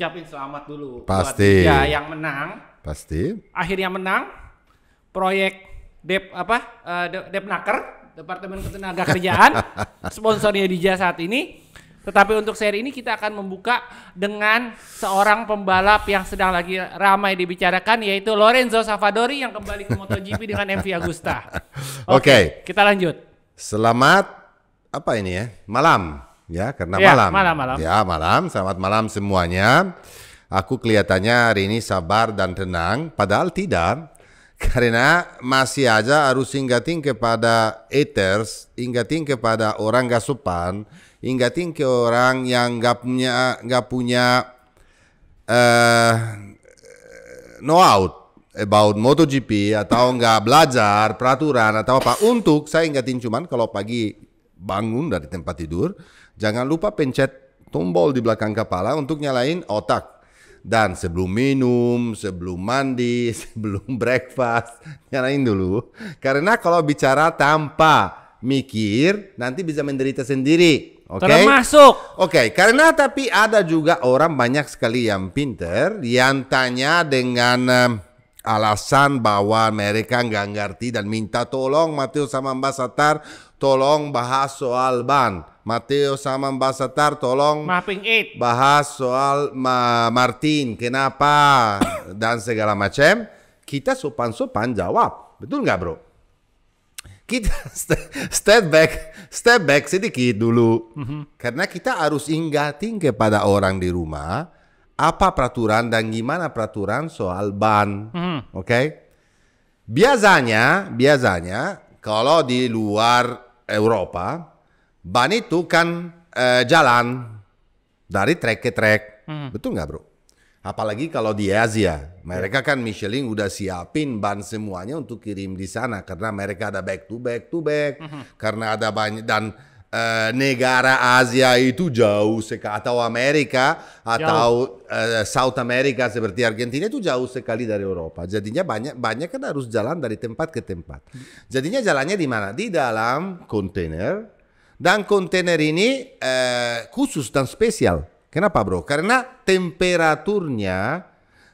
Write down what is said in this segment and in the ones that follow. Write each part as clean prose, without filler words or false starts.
ucapin selamat dulu Pasti. buat Liga yang menang. Pasti. Akhirnya menang proyek Depnaker, Departemen Ketenagakerjaan, sponsornya Dija saat ini. Tetapi untuk seri ini kita akan membuka dengan seorang pembalap yang sedang lagi ramai dibicarakan, yaitu Lorenzo Savadori yang kembali ke MotoGP dengan MV Agusta. Oke. Kita lanjut. Selamat apa ini ya? Malam ya, karena Ya, malam. malam. Ya, malam. Selamat malam semuanya. Aku kelihatannya hari ini sabar dan tenang, padahal tidak. Karena masih aja harus ingatin kepada haters, ingatin kepada orang gak sopan, ingatin ke orang yang gak punya know out about MotoGP atau nggak belajar peraturan atau apa. Untuk saya ingatin cuman kalau pagi bangun dari tempat tidur, jangan lupa pencet tombol di belakang kepala untuk nyalain otak. Dan sebelum minum, sebelum mandi, sebelum breakfast, nyalain dulu. Karena kalau bicara tanpa mikir, nanti bisa menderita sendiri. Oke? Termasuk. Oke, karena tapi ada juga orang banyak sekali yang pinter yang tanya dengan alasan bahwa mereka nggak ngerti dan minta tolong Matteo sama Mbak Satar tolong bahas soal ban. Matteo sama Mbak Satar tolong Mapping 8. bahas soal Martin, kenapa dan segala macam. Kita sopan-sopan jawab, betul nggak bro? Kita step back sedikit dulu, karena kita harus ingatin kepada orang di rumah apa peraturan dan gimana peraturan soal ban, oke? Biasanya kalau di luar Eropa, ban itu kan jalan dari trek ke trek, betul nggak bro? Apalagi kalau di Asia, mereka kan Michelin udah siapin ban semuanya untuk kirim di sana karena mereka ada back to back, karena ada banyak dan negara Asia itu jauh sekali atau Amerika atau South America seperti Argentina itu jauh sekali dari Eropa. Jadinya banyak kan harus jalan dari tempat ke tempat. Jadinya jalannya di mana? Di dalam kontainer. Dan kontainer ini khusus dan spesial. Kenapa bro? Karena temperaturnya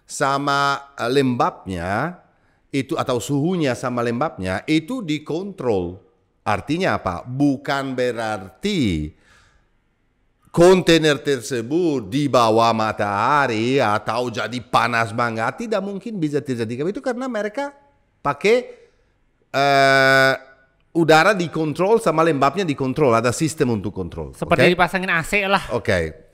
sama lembabnya itu atau suhunya sama lembabnya itu dikontrol. Artinya apa? Bukan berarti kontainer tersebut di bawah matahari atau jadi panas banget. Tidak mungkin bisa terjadi. Itu karena mereka pakai udara dikontrol sama lembabnya dikontrol. Ada sistem untuk kontrol. Seperti dipasangin AC lah. Oke.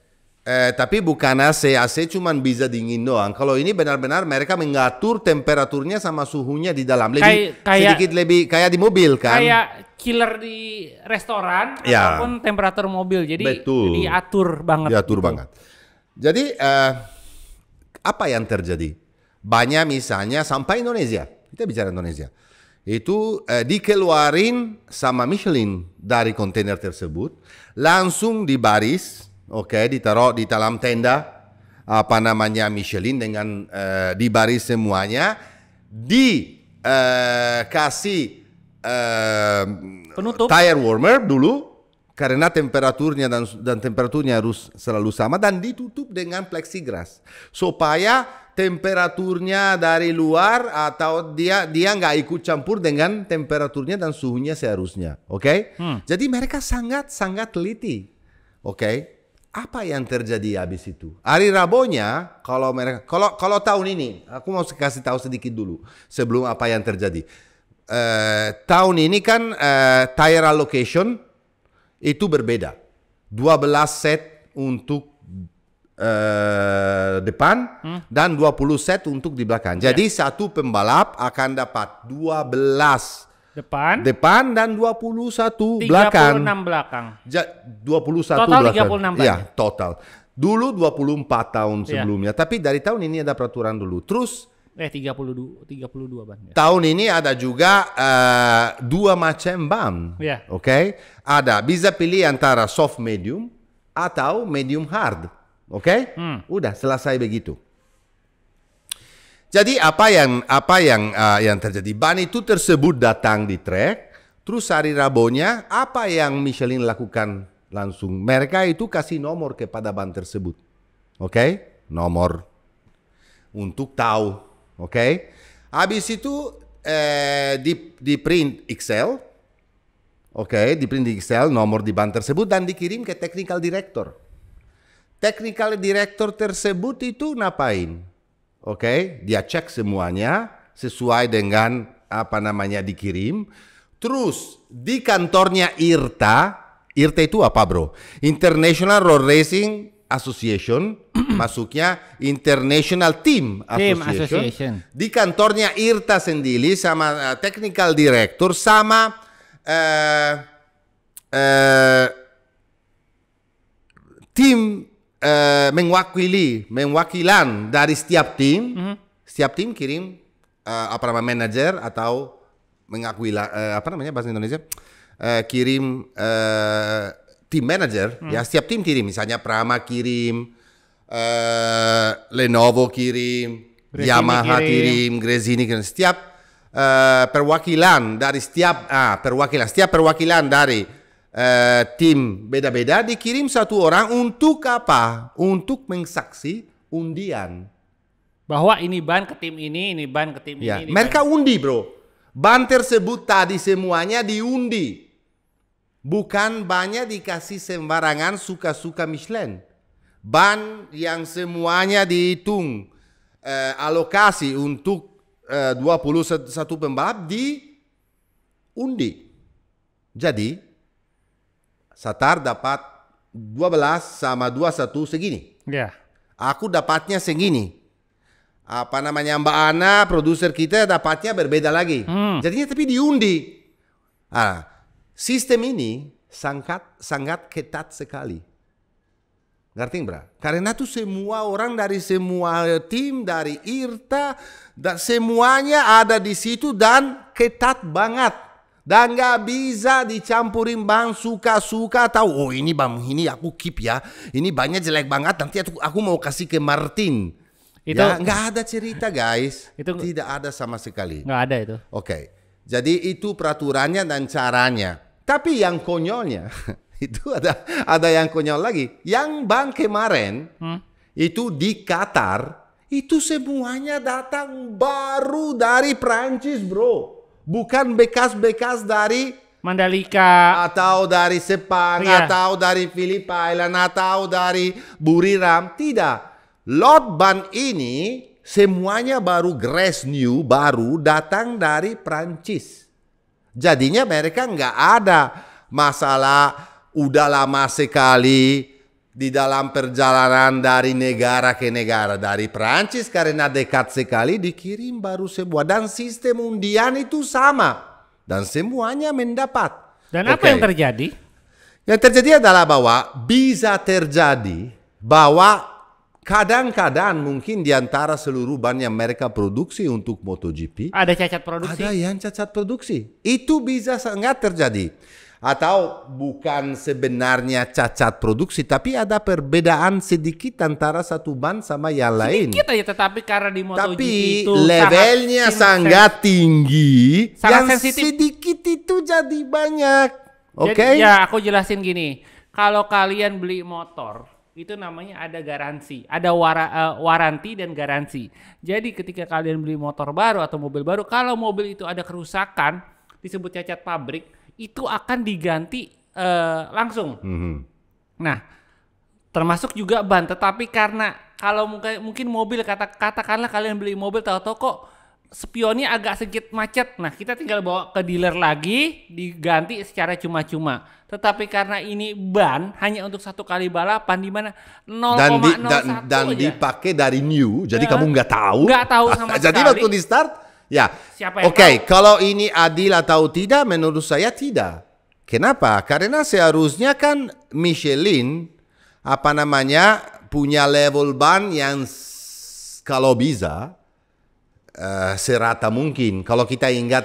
Tapi bukan AC. AC cuma bisa dingin doang. Kalau ini benar-benar mereka mengatur temperaturnya sama suhunya di dalam. Sedikit lebih kayak di mobil kan. Kayak killer di restoran ataupun temperatur mobil. Jadi betul. diatur banget. Diatur banget. Jadi apa yang terjadi? Banyak misalnya sampai Indonesia. Kita bicara Indonesia. Itu dikeluarin sama Michelin dari kontainer tersebut. Langsung dibaris. Oke, ditaruh di dalam tenda apa namanya Michelin dengan dibaris semuanya, dikasih penutup tire warmer dulu karena temperaturnya dan temperaturnya harus selalu sama dan ditutup dengan plexiglass supaya temperaturnya dari luar atau dia nggak ikut campur dengan temperaturnya dan suhunya seharusnya. Oke? Jadi mereka sangat teliti. Oke? Apa yang terjadi habis itu? Hari Rabonya kalau tahun ini, aku mau kasih tahu sedikit dulu sebelum apa yang terjadi. Tahun ini kan tire allocation itu berbeda. 12 set untuk depan dan 20 set untuk di belakang. Jadi satu pembalap akan dapat 12 depan dan 21 belakang. 36 belakang. 21 total belakang. 36 banyak. Ya, total. Dulu 24 tahun sebelumnya, tapi dari tahun ini ada peraturan dulu. Terus 32 ban. Tahun ini ada juga dua macam ban. Oke? Ada bisa pilih antara soft medium atau medium hard. Oke? Udah selesai begitu. Jadi apa yang terjadi? Ban itu tersebut datang di track, terus hari Rabonya apa yang Michelin lakukan langsung? Mereka itu kasih nomor kepada ban tersebut, oke? nomor untuk tahu, oke? Habis itu di print Excel, oke, di print di Excel nomor di ban tersebut dan dikirim ke technical director. Technical director tersebut itu ngapain? Oke, dia cek semuanya sesuai dengan apa namanya dikirim. Terus di kantornya IRTA itu apa bro? International Road Racing Association, masuknya International Team Association. Di kantornya IRTA sendiri sama technical director sama tim mengwakilan dari setiap tim. Setiap tim kirim apa namanya manajer atau mengakui apa namanya bahasa Indonesia kirim tim manager, ya setiap tim kirim, misalnya Prama kirim, Lenovo kirim, Gresini Yamaha kirim, Gresini kirim, setiap perwakilan dari setiap perwakilan dari tim beda-beda dikirim satu orang untuk apa? Untuk mensaksi undian. Bahwa ini ban ke tim ini ban ke tim ini. Mereka undi bro. Ban tersebut tadi semuanya diundi. Bukan banyak dikasih sembarangan suka-suka Michelin. Ban yang semuanya dihitung alokasi untuk 21 pembalap diundi. Jadi Satar dapat 12 sama 21 segini. Ya. Aku dapatnya segini. Apa namanya Mbak Ana, produser kita dapatnya berbeda lagi. Jadinya tapi diundi. Sistem ini sangat ketat sekali. Ngerti bro? Karena tuh semua orang dari semua tim, dari IRTA, dan semuanya ada di situ dan ketat banget. Dan nggak bisa dicampurin bang suka-suka tahu. Oh ini bang, ini aku keep ya. Ini banyak jelek banget. Nanti aku mau kasih ke Martin. Itu ya, nggak ada cerita guys. Itu tidak ada sama sekali. Nggak ada itu. Oke. Jadi itu peraturannya dan caranya. Tapi yang konyolnya itu ada yang konyol lagi. Yang ban kemarin itu di Qatar itu semuanya datang baru dari Prancis bro. Bukan bekas-bekas dari Mandalika atau dari Sepang atau dari Phillip Island atau dari Buriram. Tidak. Lot ban ini semuanya baru grass new, baru datang dari Prancis. Jadinya mereka nggak ada masalah udah lama sekali di dalam perjalanan dari negara ke negara. Dari Prancis karena dekat sekali dikirim baru sebuah. Dan sistem undian itu sama. Dan semuanya mendapat. Dan apa yang terjadi? Yang terjadi adalah bahwa bisa terjadi bahwa kadang-kadang mungkin di antara seluruh ban yang mereka produksi untuk MotoGP ada cacat produksi. Ada yang cacat produksi. Itu bisa sangat terjadi. Atau bukan sebenarnya cacat produksi, tapi ada perbedaan sedikit antara satu ban sama yang lain. Sedikit aja, tetapi karena di MotoGP tapi itu levelnya sangat tinggi, sangat yang sensitif. sedikit itu jadi banyak. Oke? Jadi, ya aku jelasin gini. Kalau kalian beli motor, itu namanya ada garansi, ada waranti dan garansi. Jadi ketika kalian beli motor baru atau mobil baru, kalau mobil itu ada kerusakan, disebut cacat pabrik, itu akan diganti langsung. Nah, termasuk juga ban. Tetapi karena kalau mungkin mobil katakanlah kalian beli mobil tahu-tahu kok spionnya agak sedikit macet. Nah, kita tinggal bawa ke dealer lagi, diganti secara cuma-cuma. Tetapi karena ini ban hanya untuk satu kali balapan di mana 0,01 dan dipakai dari new, jadi kamu nggak tahu. Nggak tahu sama sekali. Jadi waktu di start, ya. Oke, kalau ini adil atau tidak, menurut saya tidak. Kenapa? Karena seharusnya kan Michelin punya level ban yang kalau bisa serata mungkin. Kalau kita ingat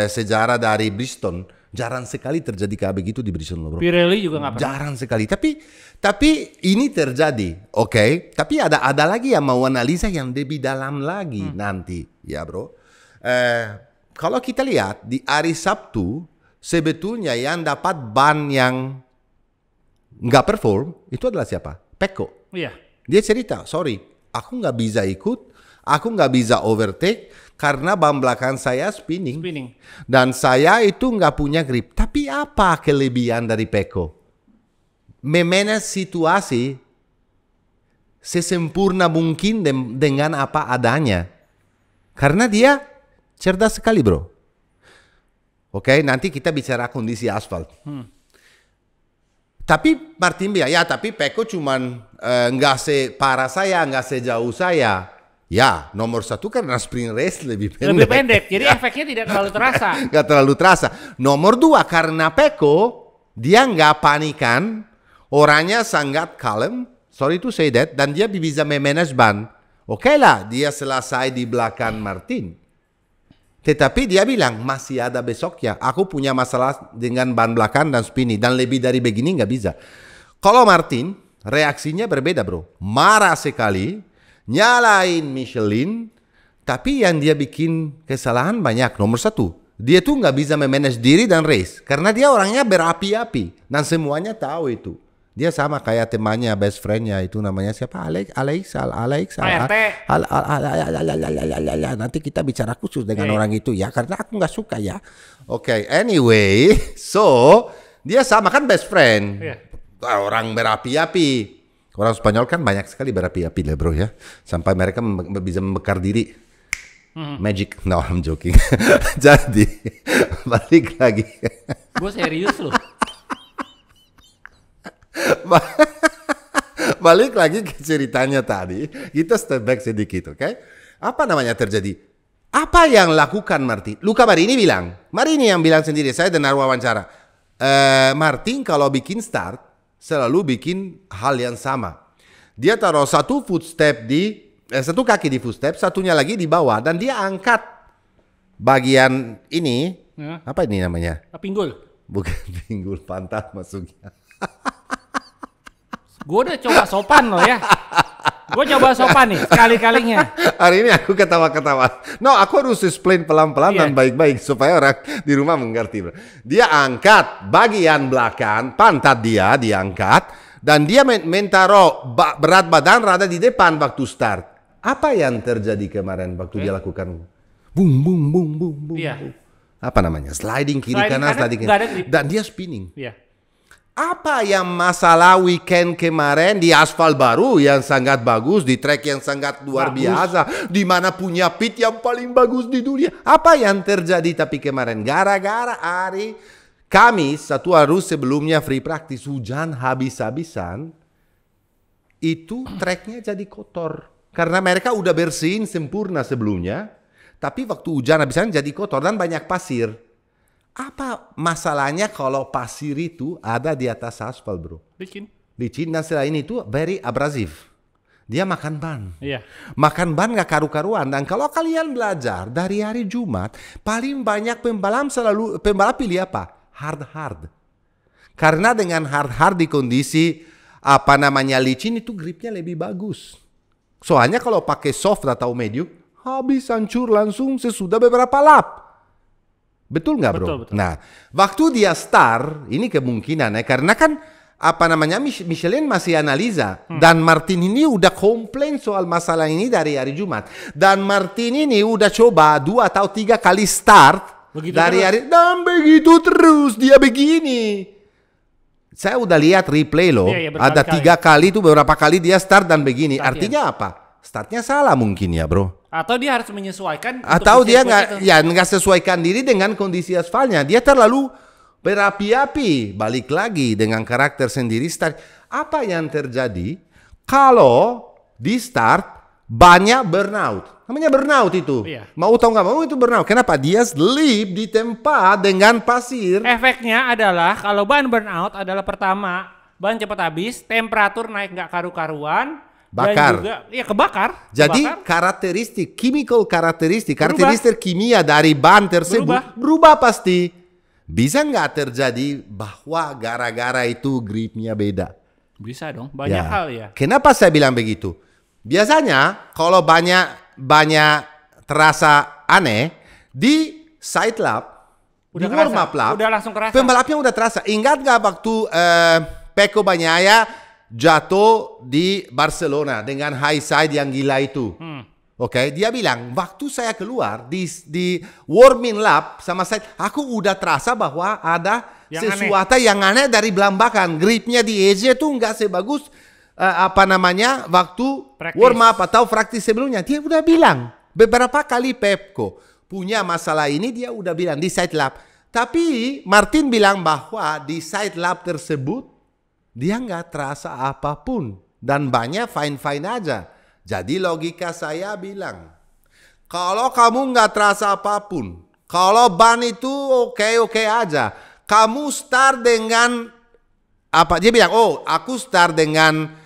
sejarah dari Bridgestone, jarang sekali terjadi kayak begitu di Bridgestone loh bro. Pirelli juga nggak pernah. Jarang sekali. Tapi ini terjadi, oke. Tapi ada lagi yang mau analisa yang lebih dalam lagi nanti, ya bro. Kalau kita lihat di hari Sabtu, sebetulnya yang dapat ban yang nggak perform itu adalah siapa? Pecco. Iya. Dia cerita, sorry, aku nggak bisa ikut, aku nggak bisa overtake karena ban belakang saya spinning. Dan saya itu nggak punya grip. Tapi apa kelebihan dari Pecco? Memanage situasi sesempurna mungkin dengan apa adanya. Karena dia cerdas sekali, bro. Oke, nanti kita bicara kondisi aspal. Tapi Martin bilang, ya tapi Pecco cuman nggak separah saya, nggak sejauh saya. Ya, nomor 1 karena sprint race lebih pendek. Lebih pendek, jadi efeknya tidak terlalu terasa. Nggak terlalu terasa. Nomor 2 karena Pecco, dia nggak panikan, orangnya sangat kalem, sorry to say that, dan dia bisa memanage ban. Oke lah, dia selesai di belakang Martin. Tetapi dia bilang, masih ada besoknya. Aku punya masalah dengan ban belakang dan spinning. Dan lebih dari begini nggak bisa. Kalau Martin, reaksinya berbeda, bro. Marah sekali, nyalain Michelin. Tapi yang dia bikin kesalahan banyak. Nomor 1, dia tuh nggak bisa memanage diri dan race. Karena dia orangnya berapi-api. Dan semuanya tahu itu. Dia sama kayak temannya, best friendnya itu namanya siapa? Alex. Nanti kita bicara khusus dengan orang itu ya, karena aku nggak suka ya. Oke, anyway, so dia sama kan best friend, orang berapi-api. Orang Spanyol kan banyak sekali berapi-api lah bro ya, sampai mereka bisa membakar diri. Magic, no I'm joking. Jadi balik lagi. Gue serius loh. Balik lagi ke ceritanya tadi, kita step back sedikit, oke? Apa namanya terjadi? Apa yang lakukan Martin? Luca Marini bilang, Marini yang bilang sendiri, saya dengar wawancara. Martin kalau bikin start, selalu bikin hal yang sama. Dia taruh satu kaki di footstep, satunya lagi di bawah, dan dia angkat bagian ini, apa ini namanya? Pinggul. Bukan pinggul, pantat maksudnya. Gue udah coba sopan loh ya. Gue coba sopan nih sekali-kalinya. Hari ini aku ketawa-ketawa. No, aku harus explain pelan-pelan dan baik-baik supaya orang di rumah mengerti. Dia angkat bagian belakang, pantat dia diangkat. Dan dia mentaro berat badan rada di depan waktu start. Apa yang terjadi kemarin waktu dia lakukan? Boom, boom, boom, boom, boom. Apa namanya? Sliding kiri kanan, sliding kiri. Dan dia spinning. Apa yang masalah weekend kemarin di aspal baru yang sangat bagus, di track yang sangat luar biasa, di mana punya pit yang paling bagus di dunia? Apa yang terjadi tapi kemarin? Gara-gara hari Kamis, 1 hari sebelumnya free practice, hujan habis-habisan, itu tracknya jadi kotor. Karena mereka udah bersihin sempurna sebelumnya, tapi waktu hujan habisan jadi kotor dan banyak pasir. Apa masalahnya kalau pasir itu ada di atas aspal, bro? Licin dan selain itu very abrasive. Dia makan ban. Makan ban gak karu-karuan. Dan kalau kalian belajar dari hari Jumat, paling banyak pembalap pilih apa? Hard. Karena dengan hard di kondisi licin itu gripnya lebih bagus. Soalnya kalau pakai soft atau medium, habis hancur langsung sesudah beberapa lap. Betul nggak bro? Betul. Nah, waktu dia start, ini kemungkinan ya, karena kan Michelin masih analisa. Dan Martin ini udah komplain soal masalah ini dari hari Jumat. Dan Martin ini udah coba 2 atau 3 kali start dan begitu terus dia begini. Saya udah lihat replay loh, ada 3 kali itu beberapa kali dia start dan begini. Artinya apa? Startnya salah mungkin ya bro. Atau dia harus menyesuaikan. Atau dia nggak sesuaikan diri dengan kondisi aspalnya. Dia terlalu berapi-api. Balik lagi dengan karakter sendiri start. Apa yang terjadi kalau di start banyak burnout? Namanya burnout itu. Mau tahu nggak mau itu burnout. Kenapa? Dia sleep di tempat dengan pasir. Efeknya adalah kalau ban burnout adalah pertama ban cepat habis, temperatur naik nggak karu-karuan. Bakar. Dan juga, kebakar. Jadi karakteristik kimia dari ban tersebut berubah pasti. Bisa nggak terjadi bahwa gara-gara itu gripnya beda? Bisa dong, banyak hal ya. Kenapa saya bilang begitu? Biasanya kalau banyak terasa aneh di side lap, di warm up lap, udah langsung kerasa. Pembalapnya udah terasa. Ingat nggak waktu Pecco Bagnaia jatuh di Barcelona dengan high side yang gila itu. Oke, dia bilang waktu saya keluar di warming lap sama saya, aku udah terasa bahwa ada yang sesuatu yang aneh dari belambakan. Gripnya di Asia tuh nggak sebagus waktu Practice. warm up atau praktis sebelumnya. Dia udah bilang beberapa kali Pepko punya masalah ini, dia udah bilang di side lap. Tapi Martin bilang bahwa di side lap tersebut dia nggak terasa apapun dan banyak fine-fine aja. Jadi logika saya bilang, kalau kamu nggak terasa apapun, kalau ban itu oke aja, kamu start dengan apa? Dia bilang, oh aku start dengan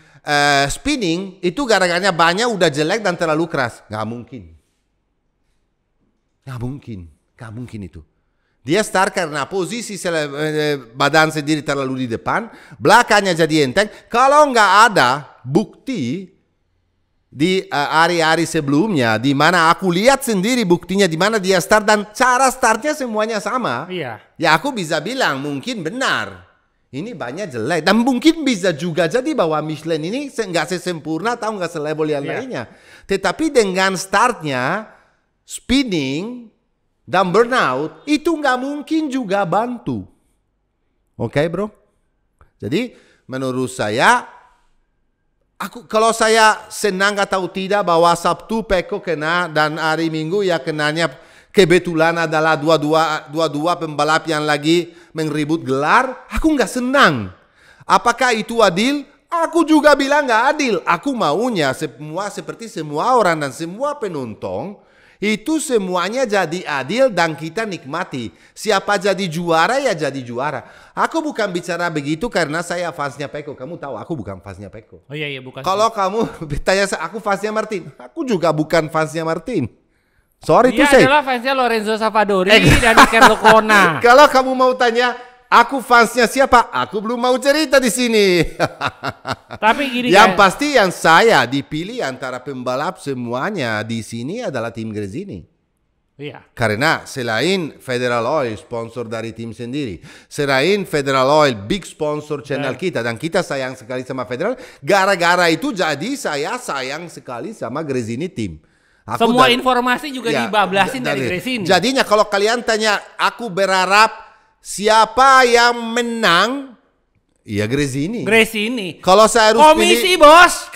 spinning, itu gara-garanya bannya udah jelek dan terlalu keras. Nggak mungkin itu. Dia start karena posisi badan sendiri terlalu di depan, belakangnya jadi enteng. Kalau nggak ada bukti di hari-hari sebelumnya, di mana aku lihat sendiri buktinya di mana dia start dan cara startnya semuanya sama. Iya. Ya aku bisa bilang mungkin benar. Ini banyak jelek dan mungkin bisa juga jadi bahwa Michelin ini nggak sesempurna atau nggak selevel yang lainnya. Tetapi dengan startnya spinning dan burnout itu nggak mungkin juga bantu. Oke, bro. Jadi menurut saya, kalau saya senang atau tidak bahwa Sabtu Pecco kena dan hari Minggu ya kenanya kebetulan adalah dua pembalap yang lagi mengribut gelar, aku nggak senang. Apakah itu adil? Aku juga bilang nggak adil. Aku maunya semua seperti semua orang dan semua penonton itu semuanya jadi adil dan kita nikmati. Siapa jadi juara ya jadi juara. Aku bukan bicara begitu karena saya fansnya Pecco. Kamu tahu aku bukan fansnya Pecco. Oh iya bukan. Kalau kamu bertanya aku fansnya Martin, aku juga bukan fansnya Martin. Sorry Dia tuh saya. adalah fansnya Lorenzo Savadori dan Iker Lecuona. Kalau kamu mau tanya, aku fansnya siapa? Aku belum mau cerita di sini. Tapi gini yang pasti yang saya dipilih antara pembalap semuanya di sini adalah tim Gresini. Iya. Karena selain Federal Oil sponsor dari tim sendiri, selain Federal Oil big sponsor channel kita dan kita sayang sekali sama Federal, gara-gara itu jadi saya sayang sekali sama Gresini tim. Semua informasi juga dibablasin dari Gresini. Jadinya kalau kalian tanya, aku berharap siapa yang menang? Iya Gresini. Kalau saya harus komisi pilih, bos.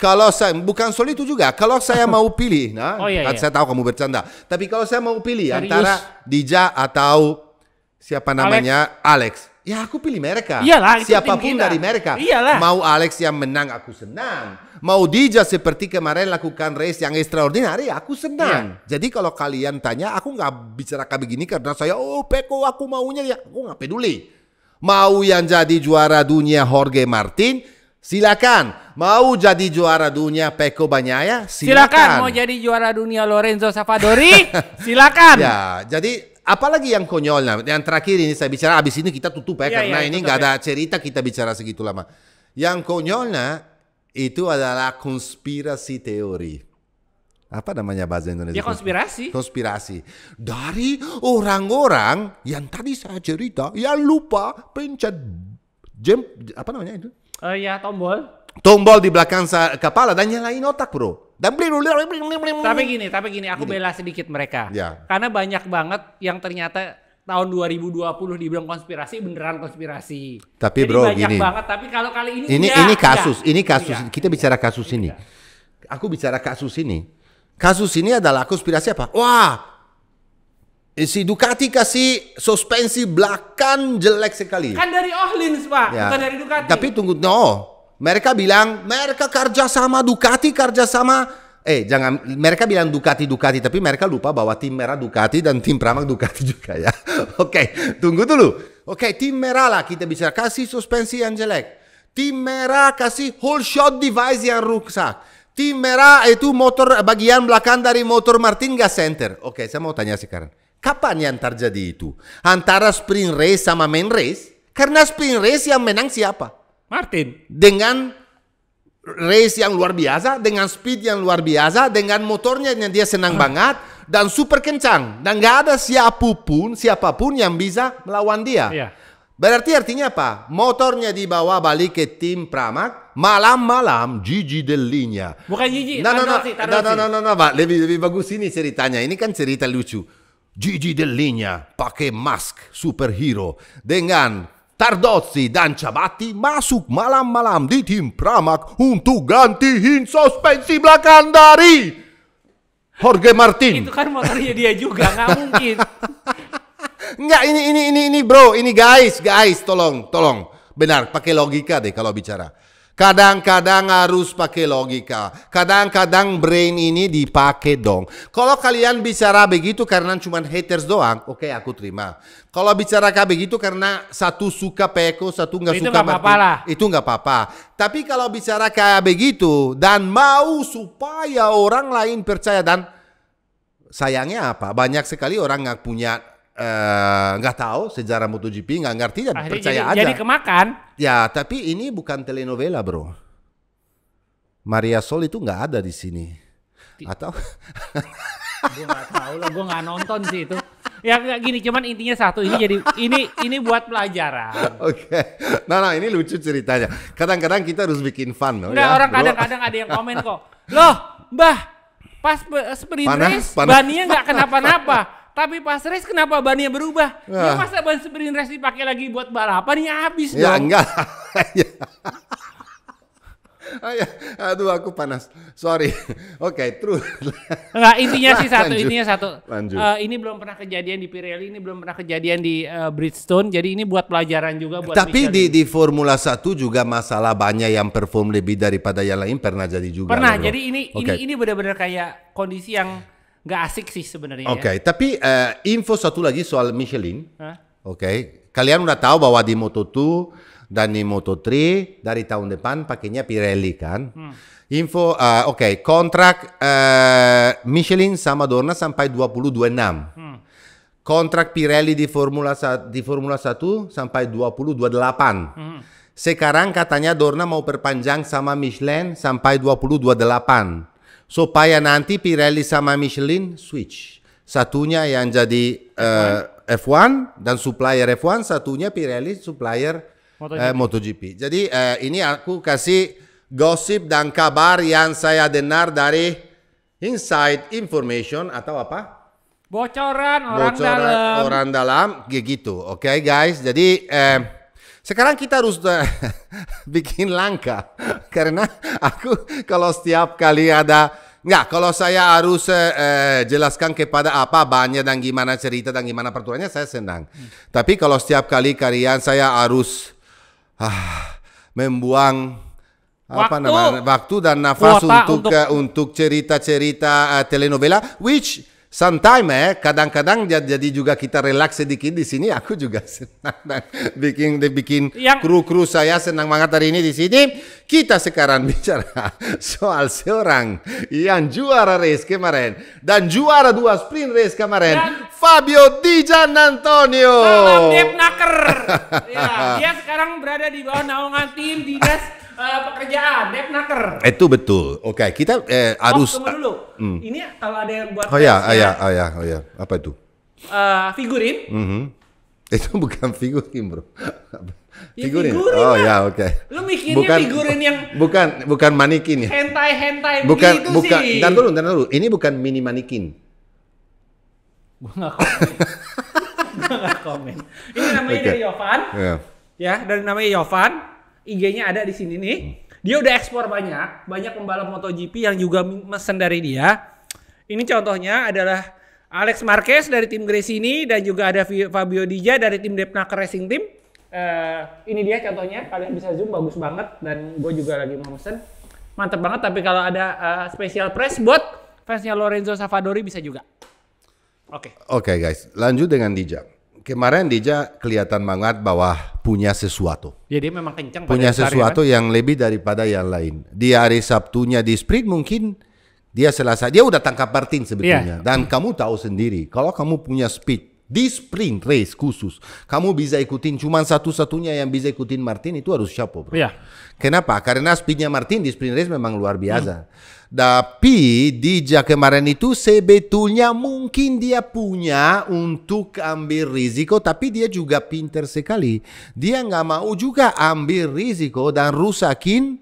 kalau saya bukan soal itu juga. Kalau saya mau pilih, saya tahu kamu bercanda. Tapi kalau saya mau pilih antara Dija atau siapa namanya Alex, ya aku pilih mereka. Iyalah, siapapun dari mereka. Iyalah. Mau Alex yang menang, aku senang. Mau Dija seperti kemarin lakukan race yang extraordinary, aku senang. Jadi kalau kalian tanya, aku nggak bicara kayak begini karena saya, Pecco aku maunya ya, aku nggak peduli. Mau yang jadi juara dunia Jorge Martin, silakan. Mau jadi juara dunia Pecco Bagnaia, silakan. Mau jadi juara dunia Lorenzo Savadori, silakan. Ya, jadi apalagi yang konyolnya. Yang terakhir ini saya bicara, habis ini kita tutup ya, karena ini nggak ada cerita kita bicara segitu lama. Yang konyolnya itu adalah konspirasi teori. Apa namanya bahasa Indonesia? Ya konspirasi. Konspirasi. Dari orang-orang yang tadi saya cerita, yang lupa pencet apa namanya itu? Ya tombol. Tombol di belakang kepala dan nyalain otak, bro. Dan Tapi gini, aku bela sedikit mereka. Ya. Karena banyak banget yang ternyata tahun 2020 dibilang konspirasi, beneran konspirasi. Tapi jadi bro, banyak gini. banget. Tapi kalau kali ini ini kasus. Kita bicara kasus ini. Aku bicara kasus ini. Kasus ini adalah konspirasi apa? Wah, si Ducati kasih suspensi belakang jelek sekali. Kan dari Ohlins, Pak, bukan dari Ducati. Tapi tunggu, mereka bilang mereka kerja sama Ducati, jangan, mereka bilang Ducati, tapi mereka lupa bahwa tim merah Ducati dan tim Pramac Ducati juga ya. Oke, tunggu dulu. Oke, tim merah lah kita bicara, kasih suspensi yang jelek. Tim merah kasih whole shot device yang rusak. Tim merah itu motor bagian belakang dari motor Martin gas center. Oke, saya mau tanya sekarang. Kapan yang terjadi itu? Antara sprint race sama main race? Karena sprint race yang menang siapa? Martin. Dengan race yang luar biasa, dengan speed yang luar biasa, dengan motornya yang dia senang banget dan super kencang dan gak ada siapapun yang bisa melawan dia. Iya. Berarti artinya apa? Motornya dibawa balik ke tim Pramac, malam-malam Gigi Dell'Igna. Bukan Gigi, No, Pak. Lebih bagus ini ceritanya. Ini kan cerita lucu. Gigi Dell'Igna pakai mask superhero dengan Tardozzi dan Ciabatti masuk malam-malam di tim Pramac untuk gantiin suspensi belakang dari Jorge Martin. Itu kan motornya dia juga, nggak mungkin. Enggak, ini bro, ini guys, tolong. Benar, pakai logika deh kalau bicara. Kadang-kadang harus pakai logika. Kadang-kadang brain ini dipakai dong. Kalau kalian bicara begitu karena cuma haters doang, oke, aku terima. Kalau bicara kayak begitu karena satu suka Peko, satu nggak suka Martin, itu nggak apa-apa. Tapi kalau bicara kayak begitu dan mau supaya orang lain percaya, dan sayangnya apa? Banyak sekali orang nggak punya nggak tahu sejarah MotoGP, nggak ngerti dan percaya aja. Jadi kemakan. Ya, tapi ini bukan telenovela, bro. Maria Sol itu nggak ada di sini. Atau? Gue nggak tahu lah, gue nggak nonton sih itu. Ya nggak gini, cuman intinya satu, ini jadi ini buat pelajaran. Oke. Nah, ini lucu ceritanya. Kadang-kadang kita harus bikin fun, loh. Enggak, ya, orang bro. kadang-kadang ada yang komen kok. Loh, Mbah, pas sprint race bannya nggak kenapa-napa. Tapi pas race kenapa bannya berubah? Ya masa ban sprint race dipakai lagi buat balapan, ya habis dong. Ya enggak. Aduh, aku panas. Sorry. Oke, true. Enggak, intinya sih satu, Lanjut. Ini belum pernah kejadian di Pirelli, ini belum pernah kejadian di Bridgestone. Jadi ini buat pelajaran juga buat Tapi di Formula 1 juga masalah banyak yang perform lebih daripada yang lain pernah jadi juga. Pernah. Bro. Jadi ini benar-benar kayak kondisi yang nggak asik sih sebenarnya. Oke, tapi info satu lagi soal Michelin. Hah? Oke, kalian udah tahu bahwa di Moto2 dan di Moto3 dari tahun depan pakainya Pirelli kan. Info, kontrak Michelin sama Dorna sampai 2026. Kontrak Pirelli di Formula 1 sampai 2028. Sekarang katanya Dorna mau perpanjang sama Michelin sampai 2028. Supaya nanti Pirelli sama Michelin switch. Satunya yang jadi F1 dan supplier F1, satunya Pirelli supplier MotoGP. Jadi ini aku kasih gosip dan kabar yang saya dengar dari inside information atau apa? Bocoran orang dalam gitu. Oke, guys. Jadi sekarang kita harus bikin langkah karena aku kalau setiap kali kalau saya harus jelaskan kepada apa banyak dan gimana cerita dan gimana peraturannya, saya senang. Tapi kalau setiap kali kalian saya harus membuang waktu dan nafas untuk cerita-cerita telenovela, which sometimes kadang-kadang jadi juga kita relax sedikit di sini. Aku juga senang bikin kru saya senang banget hari ini di sini. Kita sekarang bicara soal seorang yang juara race kemarin dan juara 2 sprint race kemarin, Fabio Di Giannantonio. Salam Depnaker. Ya, dia sekarang berada di bawah naungan tim dinas pekerjaan Depnaker. Itu betul. Oke, kita harus tunggu dulu. Ini kalau ada yang buat ya. Apa itu? Figurin. Itu bukan figurin, bro. Ya, figurin ya, oke. Lu mikirnya figurin yang bukan manikin ya. Hentai bukan sih. Dan dulu. Ini bukan mini manikin. Gua nggak komen. Ini namanya dari Yovan. Ya, dari namanya Yovan. IG-nya ada di sini nih. Dia udah ekspor banyak pembalap MotoGP yang juga mesen dari dia. Ini contohnya adalah Alex Marquez dari tim Gresini dan juga ada Fabio Dija dari tim Depnaker Racing Team. Ini dia contohnya, kalian bisa zoom, bagus banget dan gue juga lagi mau mesen. Mantep banget, tapi kalau ada special price buat fansnya Lorenzo Savadori bisa juga. Oke guys, lanjut dengan Dija. Kemarin Dija kelihatan banget bahwa punya sesuatu. Ya dia memang kencang. Punya sesuatu yang lebih daripada yang lain. Di hari Sabtunya di sprint mungkin dia selesai. Dia udah tangkap Martin sebetulnya. Dan kamu tahu sendiri, kalau kamu punya speed di sprint race khusus, kamu bisa ikutin, cuma satu-satunya yang bisa ikutin Martin itu harus chapeau, bro. Iya. Kenapa? Karena speednya Martin di sprint race memang luar biasa. Tapi Dija kemarin itu sebetulnya mungkin dia punya untuk ambil risiko, tapi dia juga pinter sekali. Dia nggak mau juga ambil risiko dan rusakin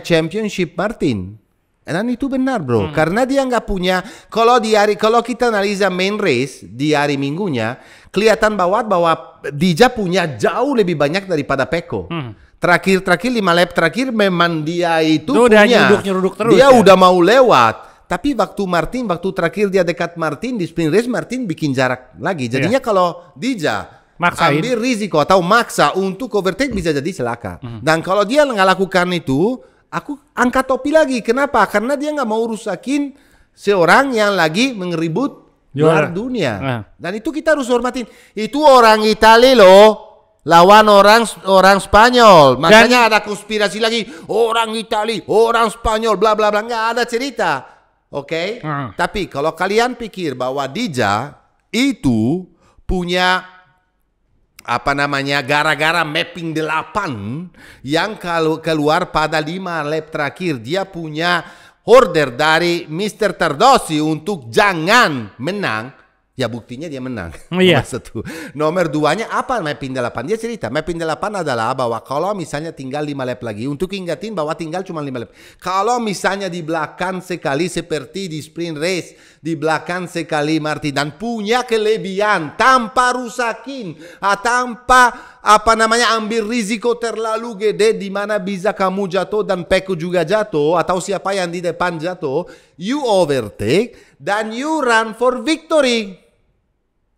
championship Martin. Dan itu benar bro, karena dia nggak punya. Kalau kita analisa main race di hari Minggunya, kelihatan bahwa Dija punya jauh lebih banyak daripada Pecco. Terakhir 5 lap terakhir memang dia itu udah punya. nyeruduk terus. Dia udah mau lewat. Tapi waktu terakhir dia dekat Martin di sprint race, Martin bikin jarak lagi. Jadinya kalau Dija ambil risiko atau maksa untuk overtake bisa jadi celaka. Dan kalau dia nggak lakukan itu, aku angkat topi lagi. Kenapa? Karena dia nggak mau rusakin seorang yang lagi mengeribut gelar dunia. Dan itu kita harus hormatin. Itu orang Italia loh. Lawan orang Spanyol. Makanya ada konspirasi lagi. Orang Itali, orang Spanyol, bla bla bla. Nggak ada cerita. Oke? Tapi kalau kalian pikir bahwa Dija itu punya gara-gara mapping 8 yang kalau keluar pada 5 lap terakhir, dia punya order dari Mr. Tardosi untuk jangan menang. Ya buktinya dia menang. Nomor 1. Nomor 2-nya apa mapping 8? Dia cerita mapping 8 adalah bahwa kalau misalnya tinggal 5 lap lagi, untuk ingatin bahwa tinggal cuma 5 lap. Kalau misalnya di belakang sekali seperti di sprint race, di belakang sekali Martin dan punya kelebihan tanpa rusakin, tanpa ambil risiko terlalu gede di mana bisa kamu jatuh dan Pecco juga jatuh atau siapa yang di depan jatuh, you overtake dan you run for victory.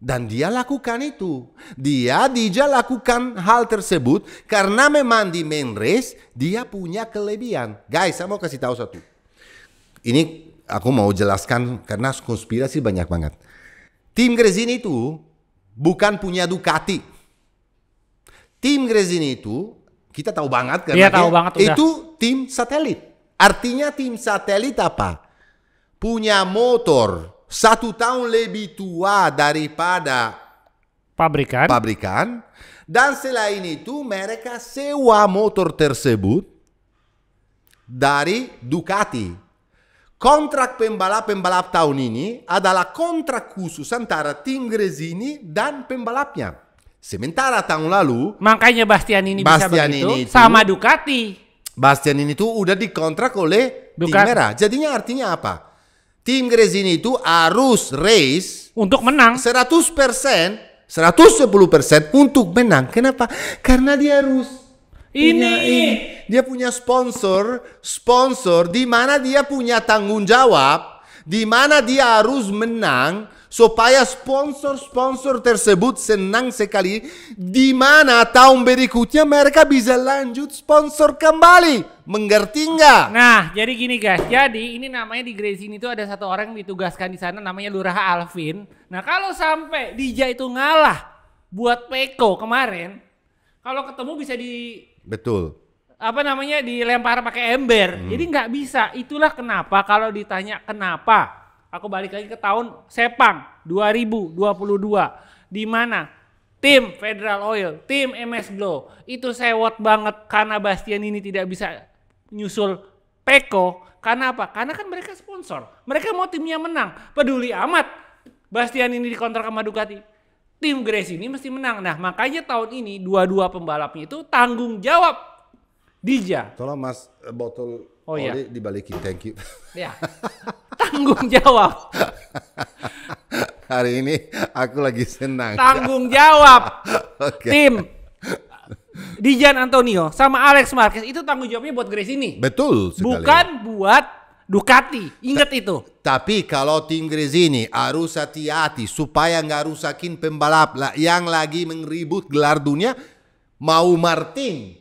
Dan dia lakukan itu. Dija lakukan hal tersebut karena memang di main race dia punya kelebihan. Guys, saya mau kasih tahu satu. Ini aku mau jelaskan karena konspirasi banyak banget. Tim Gresini itu bukan punya Ducati. Tim Gresini itu kita tahu banget karena itu tim satelit. Artinya tim satelit apa? Punya motor 1 tahun lebih tua daripada pabrikan. Dan selain itu mereka sewa motor tersebut dari Ducati. Kontrak pembalap tahun ini adalah kontrak khusus antara tim Gresini dan pembalapnya. Sementara tahun lalu, makanya Bastianini bisa begitu sama Ducati. Bastianini itu udah dikontrak oleh tim merah. Jadinya artinya apa? Tim Gresini itu harus race untuk menang 100%, 110% untuk menang. Kenapa? Karena dia harus dia punya sponsor di mana dia punya tanggung jawab, di mana dia harus menang supaya sponsor tersebut senang sekali, di mana tahun berikutnya mereka bisa lanjut sponsor kembali. Mengerti nggak? Nah, jadi gini guys. Jadi ini namanya di Gresini itu ada satu orang yang ditugaskan di sana namanya Lurah Alvin. Nah, kalau sampai Dija itu ngalah buat Pecco kemarin, kalau ketemu bisa dilempar pakai ember. Jadi nggak bisa. Itulah kenapa kalau ditanya kenapa, aku balik lagi ke tahun Sepang 2022, di mana tim Federal Oil, tim MS Glow itu sewot banget karena Bastianini tidak bisa nyusul Pecco. Karena apa? Karena kan mereka sponsor. Mereka mau timnya menang. Peduli amat Bastianini dikontrak sama Ducati. Tim Gresini mesti menang. Nah, makanya tahun ini dua-dua pembalapnya itu tanggung jawab Dija. Tolong Mas, botol oli dibalikin, thank you. Ya. Tanggung jawab. Hari ini aku lagi senang. Tanggung jawab. Tim Dijan Antonio sama Alex Marquez itu tanggung jawabnya buat Gresini. Betul sekali. Bukan buat Ducati. Ingat itu. Tapi kalau tim Gresini harus hati-hati supaya nggak rusakin pembalap yang lagi mengeribut gelar dunia. Mau Martin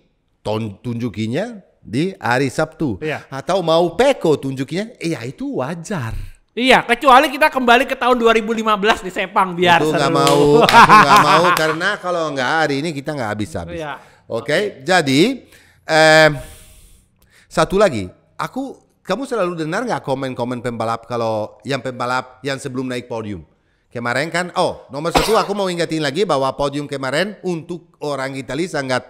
tunjukinya di hari Sabtu. Atau mau Pecco tunjukinya, ya itu wajar. Iya, kecuali kita kembali ke tahun 2015 di Sepang biar itu seru. Aku nggak mau karena kalau nggak hari ini kita nggak habis-habis. Oke, jadi satu lagi, kamu selalu dengar nggak komen-komen pembalap pembalap yang sebelum naik podium? Kemarin kan, nomor 1 aku mau ingatin lagi bahwa podium kemarin untuk orang Italia sangat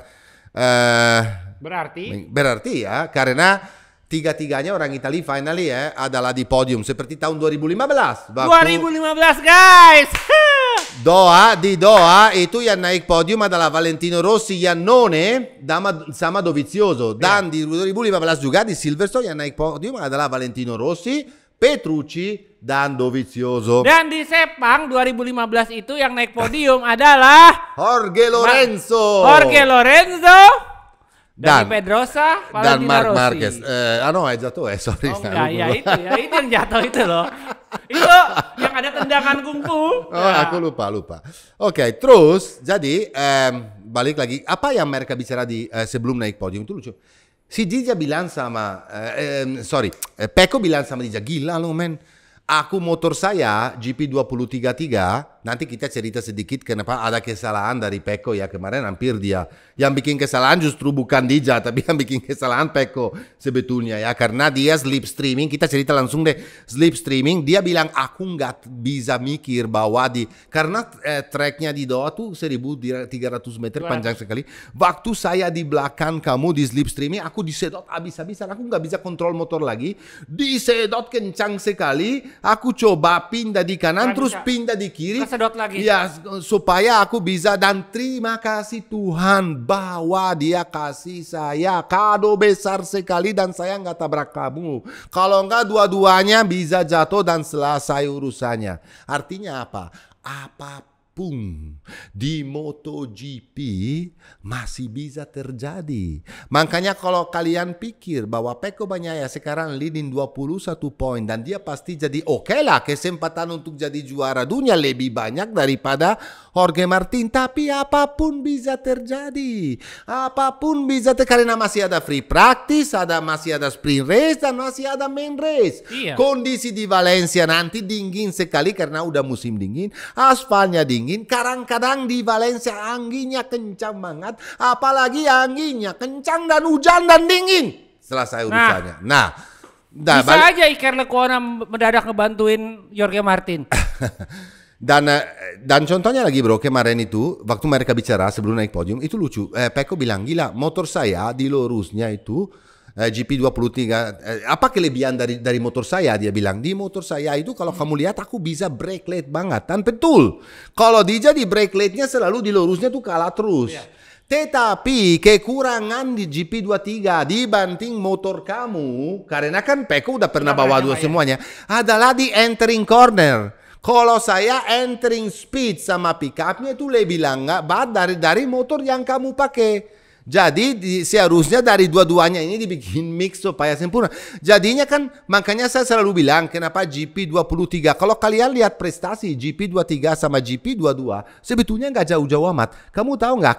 berarti ya, karena tiga-tiganya orang Italia finally adalah di podium seperti tahun 2015. 2015 guys. Di Doha itu yang naik podium adalah Valentino Rossi, Iannone sama Dovizioso. Dan di 2015 juga di Silverstone yang naik podium adalah Valentino Rossi, Petrucci dan Dovizioso. Dan di Sepang 2015 itu yang naik podium adalah Jorge Lorenzo. Dani Pedrosa, dan Marc Rossi. Marquez. No, è jatuh sorry. Oh enggak, itu yang jatuh itu loh. Itu yang ada tendangan kungfu. Aku lupa. Oke, terus jadi balik lagi. Apa yang mereka bicara di sebelum naik podium itu lucu. Si Dija bilang sama, Pecco bilang sama Dija, gila lo men. Aku motor saya GP233, nanti kita cerita sedikit kenapa ada kesalahan dari Pecco ya kemarin hampir dia. Yang bikin kesalahan justru bukan Dija, tapi yang bikin kesalahan Pecco sebetulnya ya. Karena dia slip streaming, kita cerita langsung deh. Slip streaming, dia bilang aku nggak bisa mikir bahwa karena tracknya di Doha tuh 1300 meter panjang sekali. Waktu saya di belakang kamu di slip streaming, aku disedot habis-habisan. Aku nggak bisa kontrol motor lagi. Disedot kencang sekali. Aku coba pindah di kanan, terus pindah di kiri. Kesedot lagi. Ya, supaya aku bisa. Dan terima kasih Tuhan bahwa dia kasih saya kado besar sekali dan saya nggak tabrak kamu. Kalau nggak dua-duanya bisa jatuh dan selesai urusannya. Artinya apa? Apapun di MotoGP masih bisa terjadi. Makanya kalau kalian pikir bahwa Pecco Bagnaia sekarang leading 21 poin dan dia pasti jadi oke lah kesempatan untuk jadi juara dunia lebih banyak daripada Jorge Martin. Tapi apapun bisa terjadi. Apapun bisa karena masih ada free practice, masih ada sprint race dan masih ada main race. Iya. Kondisi di Valencia nanti dingin sekali karena udah musim dingin, aspalnya dingin. Kadang-kadang di Valencia anginnya kencang banget, apalagi anginnya kencang dan hujan dan dingin. Selesai urusannya. Bisa aja Iker Lecuona mendadak ngebantuin Jorge Martin. Dan contohnya lagi bro, kemarin itu waktu mereka bicara sebelum naik podium itu lucu. Pecco bilang, gila motor saya di lurusnya itu GP23, apa kelebihan dari motor saya? Dia bilang, di motor saya itu kalau kamu lihat aku bisa brake late banget. Dan betul, kalau Dija di brake late-nya selalu di lurusnya tuh kalah terus. Yeah. Tetapi kekurangan di GP23 dibanding motor kamu, karena kan Pecco udah pernah bawa dua semuanya, adalah di entering corner. Kalau saya entering speed sama pickupnya itu lebih lambat dari motor yang kamu pakai. Jadi seharusnya dari dua-duanya ini dibikin mix supaya sempurna. Jadinya kan makanya saya selalu bilang kenapa GP23. Kalau kalian lihat prestasi GP23 sama GP22 sebetulnya nggak jauh-jauh amat. Kamu tahu nggak?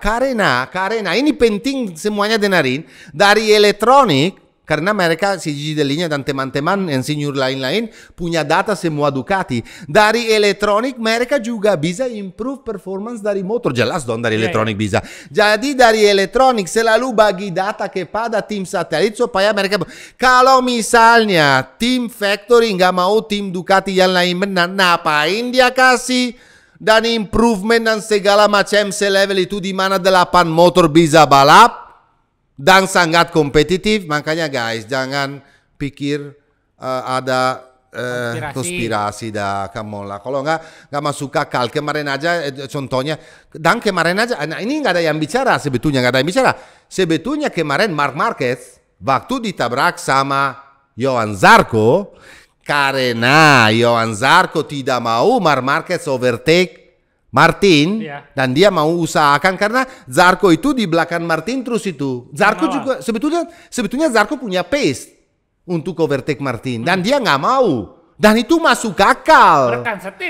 Karena ini penting semuanya dengerin dari elektronik. Karena mereka si Gigi Dell'Igna dan teman-teman insinyur lain-lain punya data semua Ducati. Dari elektronik mereka juga bisa improve performance dari motor. Jelas dong dari elektronik bisa. Jadi dari elektronik selalu bagi data kepada tim satelit supaya mereka... Kalau misalnya tim factory nggak mau tim Ducati yang lain menang, ngapain dia kasih? Dan improvement dan segala macam se-level itu di mana 8 motor bisa balap. Dan sangat kompetitif, makanya guys jangan pikir ada konspirasi dah, kamu lah. Kalau nggak masuk akal. Kemarin aja contohnya, dan kemarin aja, nah ini nggak ada yang bicara sebetulnya, nggak ada yang bicara. Sebetulnya kemarin Marc Marquez waktu ditabrak sama Johan Zarco, karena Johan Zarco tidak mau Marc Marquez overtake Martin, dan dia mau usahakan karena Zarco itu di belakang Martin terus itu. Zarco juga sebetulnya Zarco punya pace untuk overtake Martin dan dia nggak mau. Dan itu masuk akal.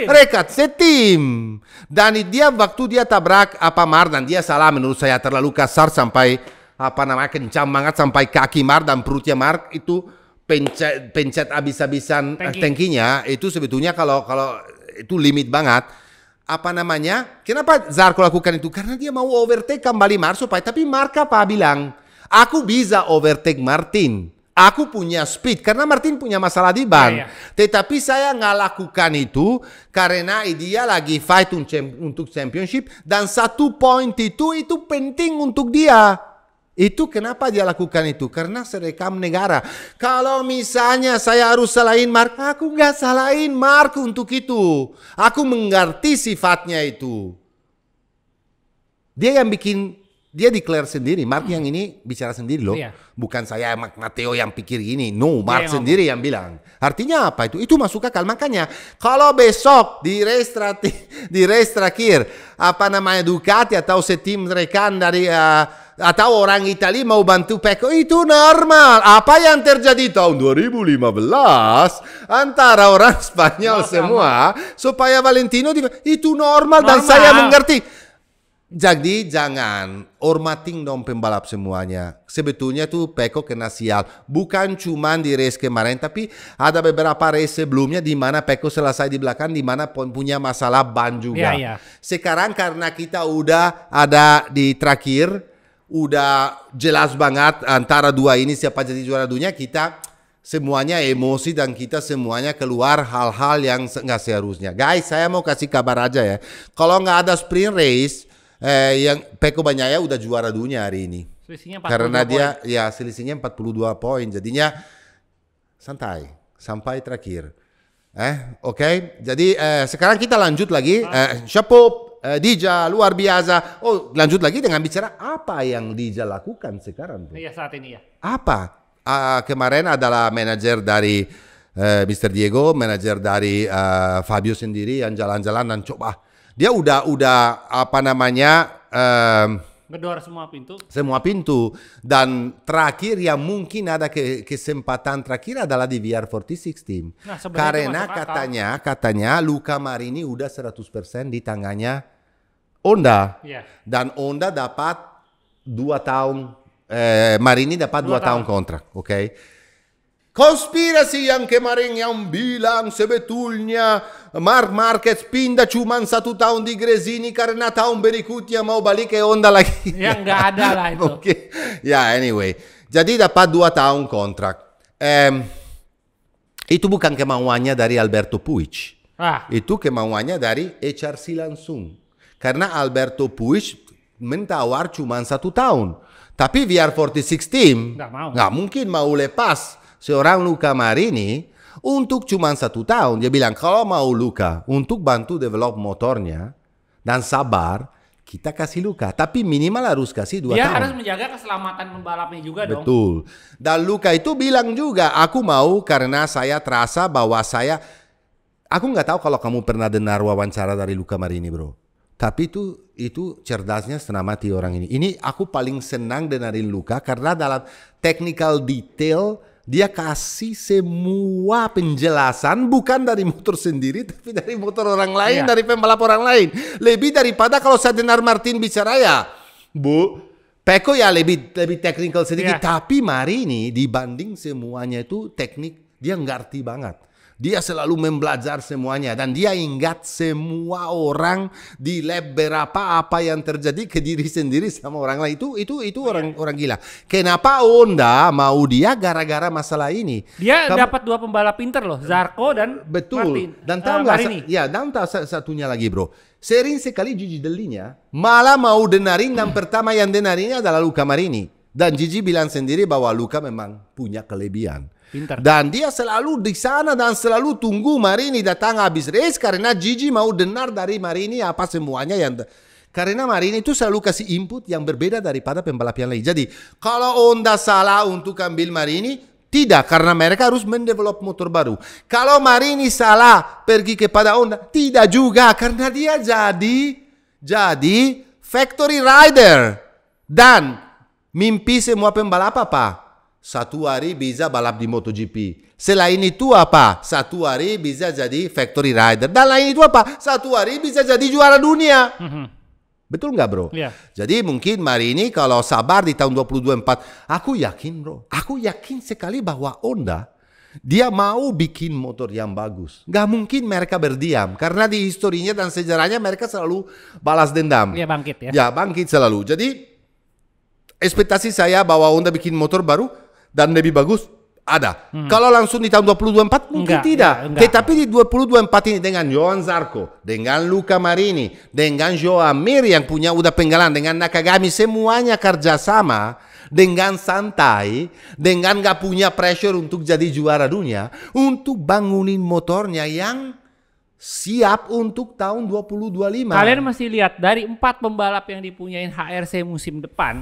Rekat setim. Dan dia waktu dia tabrak Mar dan dia salah menurut saya terlalu kasar sampai kencang banget sampai kaki Mar dan perutnya Mar itu pencet habis-habisan tangkinya itu sebetulnya kalau itu limit banget. Kenapa Zarco lakukan itu? Karena dia mau overtake kembali Mar supaya, tapi Mark apa bilang? Aku bisa overtake Martin. Aku punya speed karena Martin punya masalah di ban. Tetapi saya nggak lakukan itu karena dia lagi fight untuk championship dan 1 poin itu penting untuk dia. Itu kenapa dia lakukan itu? Karena serekam negara. Kalau misalnya saya harus salahin Mark, aku nggak salahin Mark untuk itu. Aku mengerti sifatnya itu. Dia yang bikin, dia declare sendiri. Mark yang ini bicara sendiri loh. Iya. Bukan saya Matteo yang pikir gini. No, Mark sendiri yang bilang. Artinya apa itu? Itu masuk akal. Makanya kalau besok di race terakhir, apa namanya, Ducati atau setim rekan dari atau orang Italia mau bantu Pecco, itu normal. Apa yang terjadi tahun 2015 antara orang Spanyol semua supaya Valentino itu normal dan saya mengerti. Jadi jangan hormatin dong pembalap semuanya. Sebetulnya tuh Pecco kena sial. Bukan cuma di race kemarin, tapi ada beberapa race sebelumnya di mana Pecco selesai di belakang, di mana punya masalah ban juga. Iya. Sekarang karena kita udah ada di terakhir, udah jelas banget antara dua ini siapa jadi juara dunia, kita semuanya emosi dan kita semuanya keluar hal-hal yang nggak seharusnya. Guys, saya mau kasih kabar aja ya. Kalau nggak ada sprint race, yang Pecco Bagnaia udah juara dunia hari ini. Selisihnya 42 karena dia poin. ya selisihnya 42 poin. Jadinya santai sampai terakhir. Oke. Jadi sekarang kita lanjut lagi. Chapeau Dija luar biasa. Oh, lanjut lagi dengan bicara apa yang Dija lakukan sekarang, bro. Iya, saat ini ya. Apa? Kemarin adalah manajer dari Mr. Diego, manajer dari Fabio sendiri yang jalan-jalan dan coba. Dia udah apa namanya Gedor semua pintu. Semua pintu. Dan terakhir yang mungkin ada kesempatan terakhir adalah di VR46 team. Nah, karena katanya Luca Marini udah 100% di tangannya Honda. Iya. Dan Honda dapat 2 tahun, Marini dapat 2 tahun kontrak, oke? Konspirasi yang kemarin yang bilang sebetulnya Marc Marquez pindah cuma 1 tahun di Gresini karena tahun berikutnya mau balik ke Honda lagi. Yang nggak ada lah itu. Oke. Ya, anyway. Jadi dapat 2 tahun kontrak. Itu bukan kemauannya dari Alberto Puig. Itu kemauannya dari HRC langsung. Karena Alberto Puig mentawar cuma 1 tahun. Tapi VR46 team nggak mungkin mau lepas seorang Luca Marini untuk cuma 1 tahun. Dia bilang kalau mau Luca untuk bantu develop motornya dan sabar, kita kasih Luca. Tapi minimal harus kasih 2 tahun. Dia harus menjaga keselamatan pembalapnya juga dong. Betul. Dan Luca itu bilang juga, aku mau karena saya terasa bahwa aku nggak tahu kalau kamu pernah dengar wawancara dari Luca Marini, bro. Tapi itu cerdasnya setengah mati orang ini. Ini aku paling senang dengerin Luca karena dalam technical detail dia kasih semua penjelasan bukan dari motor sendiri tapi dari motor orang lain, dari pembalap orang lain. Lebih daripada kalau saya dengar Martin bicara ya, Pecco ya lebih technical sedikit, tapi Marini dibanding semuanya itu teknik dia ngerti banget. Dia selalu membelajar semuanya dan dia ingat semua orang di lab berapa apa yang terjadi ke diri sendiri sama orang lain. Itu orang gila. Kenapa Honda mau dia gara-gara masalah ini? Dia dapat 2 pembalap pinter loh, Zarco dan Martin. Dan tahu nggak? Dan tahu satunya lagi, bro. Sering sekali Gigi Dell'Igna malah mau dengerin dan pertama yang dengerin adalah Luca Marini. Dan Gigi bilang sendiri bahwa Luca memang punya kelebihan. Pinter. Dan dia selalu di sana dan selalu tunggu Marini datang habis race karena Gigi mau dengar dari Marini apa semuanya yang karena Marini itu selalu kasih input yang berbeda daripada pembalap yang lain. Jadi kalau Honda salah untuk ambil Marini, tidak, karena mereka harus mendevelop motor baru. Kalau Marini salah pergi kepada Honda, tidak juga karena dia jadi factory rider dan mimpi semua pembalap apa? Satu hari bisa balap di MotoGP. Selain itu apa? Satu hari bisa jadi factory rider. Dan lain itu apa? Satu hari bisa jadi juara dunia. Betul nggak, bro? Yeah. Jadi mungkin Marini kalau sabar di tahun 2024, aku yakin, bro. Aku yakin sekali bahwa Honda dia mau bikin motor yang bagus. Nggak mungkin mereka berdiam karena di historinya dan sejarahnya mereka selalu balas dendam. Dia bangkit ya. Ya, bangkit selalu. Jadi ekspektasi saya bahwa Honda bikin motor baru dan lebih bagus ada. Kalau langsung di tahun 2024 mungkin tidak. Tetapi di 2024 ini dengan Johan Zarco, dengan Luca Marini, dengan Joao Mir yang punya udah penggalan, dengan Nakagami semuanya kerjasama dengan santai, dengan gak punya pressure untuk jadi juara dunia, untuk bangunin motornya yang siap untuk tahun 2025. Kalian masih lihat dari 4 pembalap yang dipunyain HRC musim depan,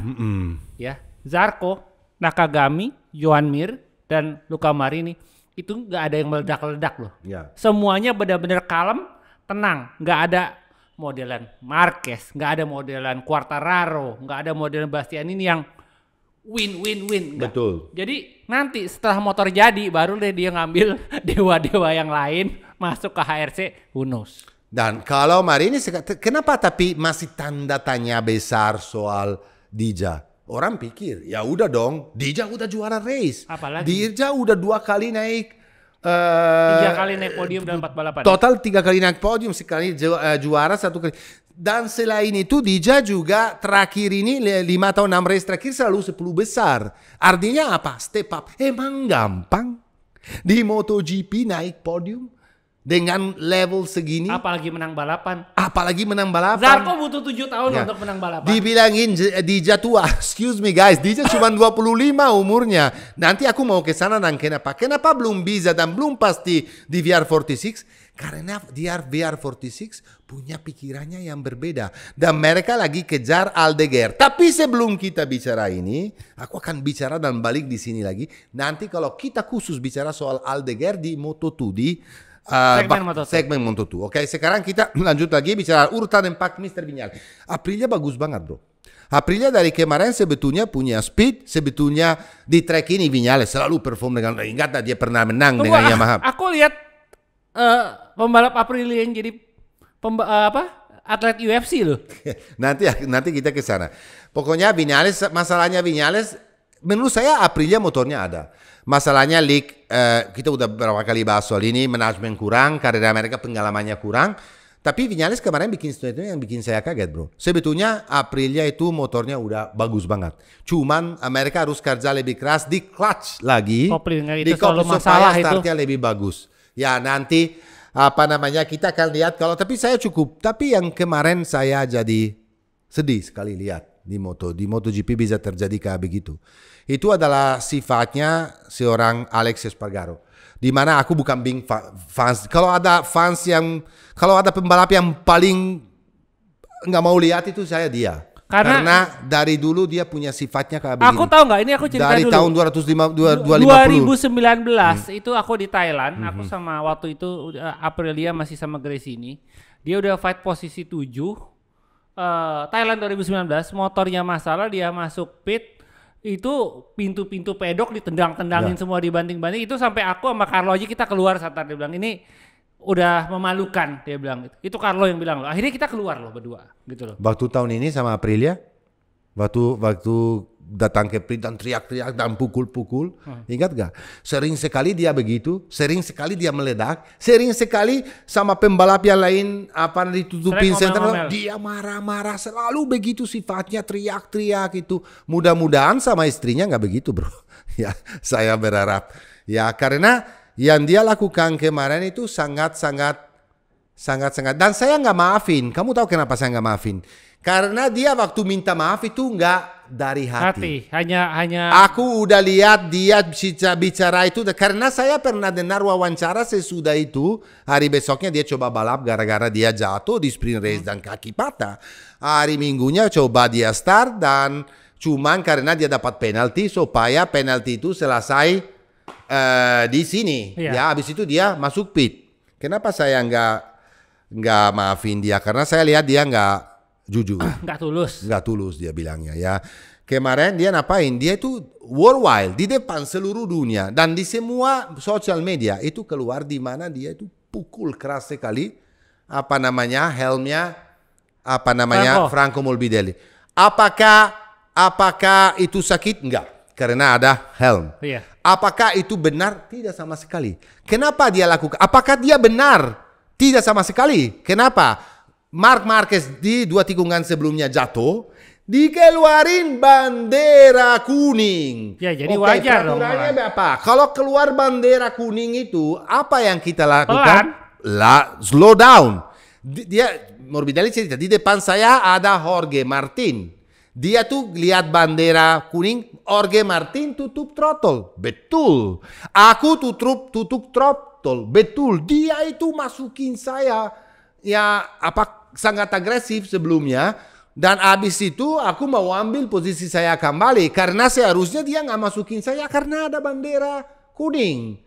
ya, Zarco, Nakagami, Joan Mir, dan Luca Marini itu nggak ada yang meledak-ledak loh. Ya. Semuanya benar-benar kalem, tenang, nggak ada modelan Marquez, nggak ada modelan Quartararo, nggak ada modelan Bastianini yang win. Enggak. Betul. Jadi nanti setelah motor jadi baru deh dia ngambil dewa-dewa yang lain masuk ke HRC, who knows. Dan kalau Marini, kenapa tapi masih tanda tanya besar soal Dija? Orang pikir, ya udah dong, Dija udah juara race. Apalagi? Dija udah 2 kali naik 3 kali naik podium dan 4 balapan. Total 3 kali naik podium, sekali juara, 1 kali. Dan selain itu Dija juga terakhir ini 5 atau 6 race terakhir selalu 10 besar. Artinya apa? Step up. Emang gampang di MotoGP naik podium dengan level segini? Apalagi menang balapan. Zarco butuh 7 tahun Ya. untuk menang balapan. Dibilangin Dija tua. Excuse me guys, Dija cuma 25 umurnya. Nanti aku mau ke sana dan kenapa? Kenapa belum bisa dan belum pasti di VR46? Karena VR46 punya pikirannya yang berbeda. Dan mereka lagi kejar Aldeguer. Tapi sebelum kita bicara ini, aku akan bicara dan balik di sini lagi. Nanti kalau kita khusus bicara soal Aldeguer di Moto2 di segmen Moto2. Oke, sekarang kita lanjut lagi bicara urutan 4 Mr. Viñales. Aprilia bagus banget bro. Aprilia dari kemarin sebetulnya punya speed. Sebetulnya di track ini Viñales selalu perform dengan, ingat dia pernah menang dengan Yamaha. Aku lihat pembalap Aprilia yang jadi atlet UFC loh. nanti kita ke sana. Pokoknya Viñales, masalahnya Viñales, menurut saya Aprilia motornya ada. Masalahnya kita udah beberapa kali bahas soal ini, manajemen kurang, karena mereka pengalamannya kurang. Tapi Viñales kemarin bikin sesuatu yang bikin saya kaget bro. Sebetulnya Aprilia itu motornya udah bagus banget. Cuman mereka harus kerja lebih keras di clutch lagi. Di selalu masalah itu. Startnya lebih bagus. Ya nanti kita akan lihat kalau, tapi saya cukup. Tapi yang kemarin saya jadi sedih sekali lihat di MotoGP bisa terjadi kayak begitu. Itu adalah sifatnya seorang Alex Espargaro. Di mana aku bukan fans. Kalau ada pembalap yang paling nggak mau lihat itu saya dia. Karena dari dulu dia punya sifatnya kayak begini. Aku tahu nggak, ini aku cerita dari dulu. Tahun 2019 itu aku di Thailand. Aku sama waktu itu Aprilia masih sama Gresini. Dia udah fight posisi 7. Thailand 2019 motornya masalah, dia masuk pit. Itu pintu-pintu pedok ditendang-tendangin semua, dibanting-banting. Itu sampai aku sama Carlo aja kita keluar saat dia bilang ini udah memalukan, dia bilang. Itu Carlo yang bilang loh. Akhirnya kita keluar loh berdua gitu loh. Waktu tahun ini sama Aprilia, waktu datang ke pit dan teriak-teriak dan pukul-pukul, ingat gak? Sering sekali dia begitu, sering sekali dia meledak, sering sekali sama pembalap yang lain ditutupin center, dia marah-marah, selalu begitu sifatnya, teriak-teriak itu. Mudah-mudahan sama istrinya nggak begitu bro. Ya, saya berharap. Ya karena yang dia lakukan kemarin itu sangat-sangat, dan saya nggak maafin. Kamu tahu kenapa saya nggak maafin? Karena dia waktu minta maaf itu nggak dari hati. Hanya. Aku udah lihat dia bicara itu, karena saya pernah dengar wawancara sesudah itu, hari besoknya dia coba balap gara-gara dia jatuh di sprint race dan kaki patah. Hari minggunya coba dia start dan cuman karena dia dapat penalti, supaya penalti itu selesai di sini. Ya habis itu dia masuk pit. Kenapa saya nggak maafin dia? Karena saya lihat dia nggak jujur, nggak tulus dia bilangnya ya. Kemarin dia ngapain? Dia itu worldwide di depan seluruh dunia dan di semua sosial media itu keluar di mana dia itu pukul keras sekali helmnya Franco Morbidelli. Apakah itu sakit? Enggak, karena ada helm. Iya. Apakah itu benar? Tidak sama sekali. Kenapa dia lakukan? Apakah dia benar? Tidak sama sekali. Kenapa? Marc Marquez di 2 tikungan sebelumnya jatuh, dikeluarin bendera kuning. Ya jadi wajar dong. Apa? Kalau keluar bendera kuning itu, apa yang kita lakukan? Slow down. Morbidelli cerita, di depan saya ada Jorge Martin. Dia tuh lihat bandera kuning, Jorge Martin tutup throttle. Betul. Aku tutup throttle. Betul. Dia itu masukin saya sangat agresif sebelumnya. Dan abis itu aku mau ambil posisi saya kembali. Karena seharusnya dia nggak masukin saya karena ada bandera kuning.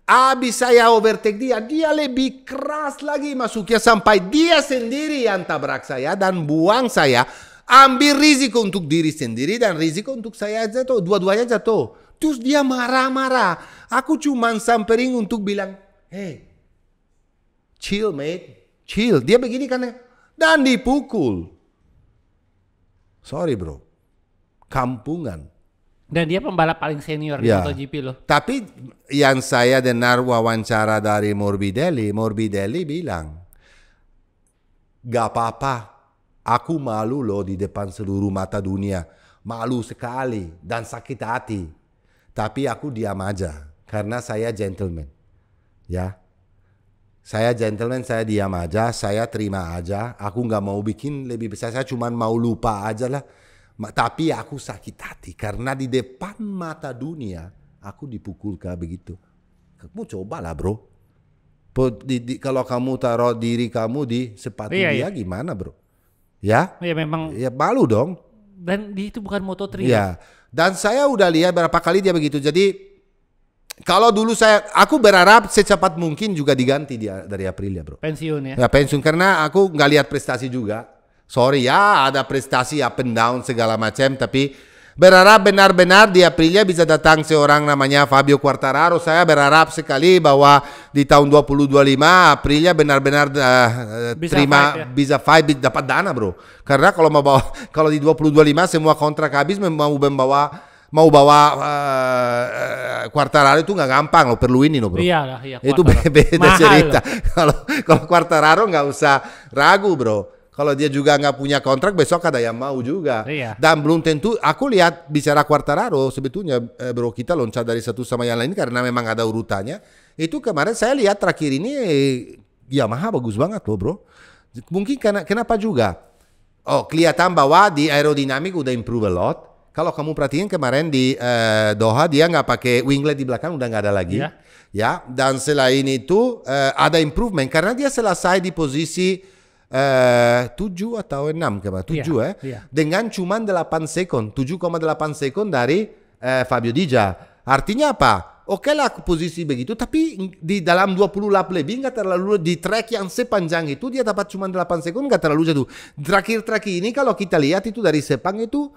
Abis saya overtake dia lebih keras lagi masuknya sampai dia sendiri yang tabrak saya dan buang saya. Ambil risiko untuk diri sendiri dan risiko untuk saya jatuh. Dua-duanya jatuh. Terus dia marah-marah. Aku cuman samperin untuk bilang, hey, chill mate, chill. Dia begini kan, dan dipukul. Sorry bro, kampungan. Dan dia pembalap paling senior di MotoGP loh. Tapi yang saya dengar wawancara dari Morbidelli bilang, gak apa-apa, aku malu loh di depan seluruh mata dunia. Malu sekali dan sakit hati. Tapi aku diam aja, karena saya gentleman. Ya, saya gentleman, saya diam aja, saya terima aja. Aku gak mau bikin lebih besar, saya cuma mau lupa aja lah. Tapi aku sakit hati karena di depan mata dunia aku dipukul kayak begitu. Kamu cobalah bro. Kalau kamu taruh diri kamu di sepatu dia gimana bro? Ya? Ya memang. Ya malu dong. Dan itu bukan Moto3. Ya. Dan saya udah lihat berapa kali dia begitu. Jadi kalau dulu aku berharap secepat mungkin juga diganti dia dari Aprilia bro. Pensiun ya? Ya pensiun karena aku nggak lihat prestasi juga. Sorry ya, ada prestasi up and down segala macam, tapi berharap benar-benar di Aprilia bisa datang seorang namanya Fabio Quartararo. Saya berharap sekali bahwa di tahun 2025 Aprilia benar-benar bisa fight, dapat dana bro. Karena kalau di 2025 semua kontrak habis mau bawa Quartararo itu nggak gampang loh, perlu ini loh bro. Iya, itu beda cerita. Kalau Quartararo nggak usah ragu bro. Kalau dia juga nggak punya kontrak, besok ada yang mau juga. Iya. Dan belum tentu, aku lihat bicara Quartararo, sebetulnya bro, kita loncat dari satu sama yang lain karena memang ada urutannya. Itu kemarin saya lihat terakhir ini, Yamaha bagus banget loh bro. Mungkin kenapa juga? Oh, kelihatan bahwa di aerodinamik udah improve a lot. Kalau kamu perhatiin kemarin di Doha, dia nggak pakai winglet di belakang, udah nggak ada lagi. Iya. Ya, dan selain itu ada improvement karena dia selesai di posisi 7 atau 6 dengan cuma 8 second 7,8 second dari Fabio Dija. Artinya apa? Oke lah posisi begitu, tapi di dalam 20 lap lebih nggak terlalu, di track yang sepanjang itu dia dapat cuma 8 second, nggak terlalu jatuh. Terakhir ini kalau kita lihat itu dari Sepang itu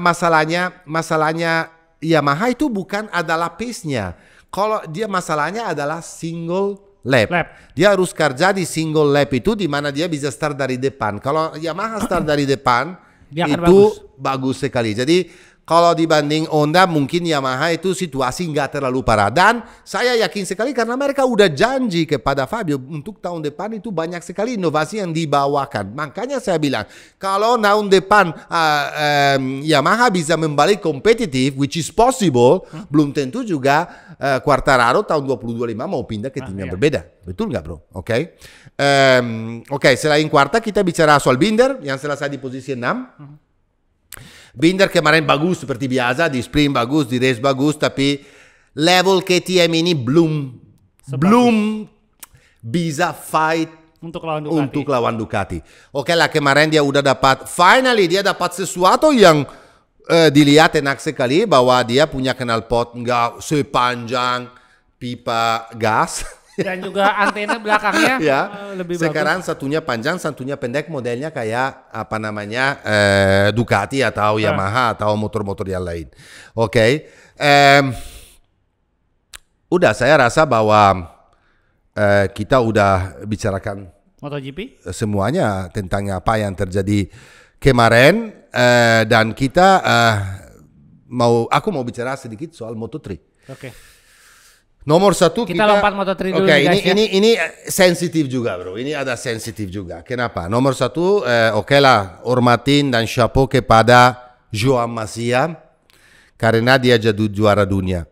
masalahnya Yamaha itu bukan adalah pace-nya. Kalau dia masalahnya adalah single lap. Dia harus kerja di single lap itu di mana dia bisa start dari depan. Kalau Yamaha start dari depan itu bagus sekali. Jadi kalau dibanding Honda mungkin Yamaha itu situasi nggak terlalu parah. Dan saya yakin sekali karena mereka udah janji kepada Fabio untuk tahun depan itu banyak sekali inovasi yang dibawakan. Makanya saya bilang kalau tahun depan Yamaha bisa membalik kompetitif, which is possible, belum tentu juga Quartararo tahun 2025 mau pindah ke tim yang berbeda. Betul nggak bro? Oke. Oke, selain Quarta kita bicara soal Binder yang selesai di posisi 6. Binder kemarin bagus seperti biasa, di sprint bagus, di race bagus, tapi level KTM ini belum bisa fight untuk lawan Ducati. Oke lah, kemarin dia udah dapat, finally dia dapat sesuatu yang dilihat enak sekali, bahwa dia punya knalpot nggak sepanjang pipa gas. Dan juga antena belakangnya lebih sekarang bagus. Satunya panjang, satunya pendek, modelnya kayak apa namanya Ducati atau Yamaha atau motor-motor yang lain. Oke. Udah saya rasa bahwa kita udah bicarakan MotoGP semuanya tentang apa yang terjadi kemarin, dan kita aku mau bicara sedikit soal Moto3. Oke. Nomor 1 kita lompat Moto3 dulu. Oke, guys, ini sensitif juga bro. Ini ada sensitif juga. Kenapa? Nomor 1, oke lah, hormatin dan chapeau kepada Joan Masia karena dia jadi juara dunia.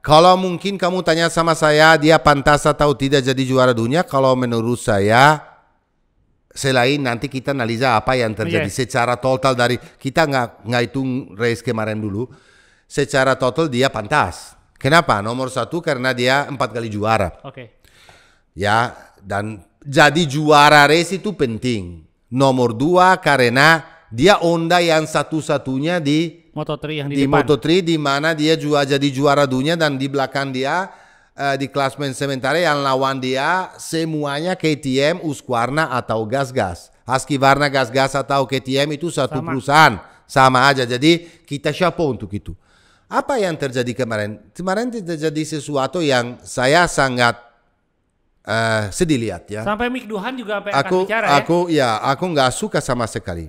Kalau mungkin kamu tanya sama saya dia pantas atau tidak jadi juara dunia, kalau menurut saya selain nanti kita analisa apa yang terjadi secara total dari kita nggak hitung race kemarin dulu. Secara total dia pantas. Kenapa? Nomor 1 karena dia 4 kali juara. Oke. Ya, dan jadi juara race itu penting. Nomor 2 karena dia Honda yang satu-satunya di Moto3 yang di depan. Moto3 di mana dia juga jadi juara dunia dan di belakang dia di klasmen sementara yang lawan dia semuanya KTM, Husqvarna atau Gas-Gas. Husqvarna, Gas-Gas atau KTM itu satu perusahaan, sama aja. Jadi kita chapeau untuk itu. Apa yang terjadi kemarin? Kemarin terjadi sesuatu yang saya sangat sedih lihat ya. Sampai Mick Duhan juga akan bicara Aku nggak suka sama sekali.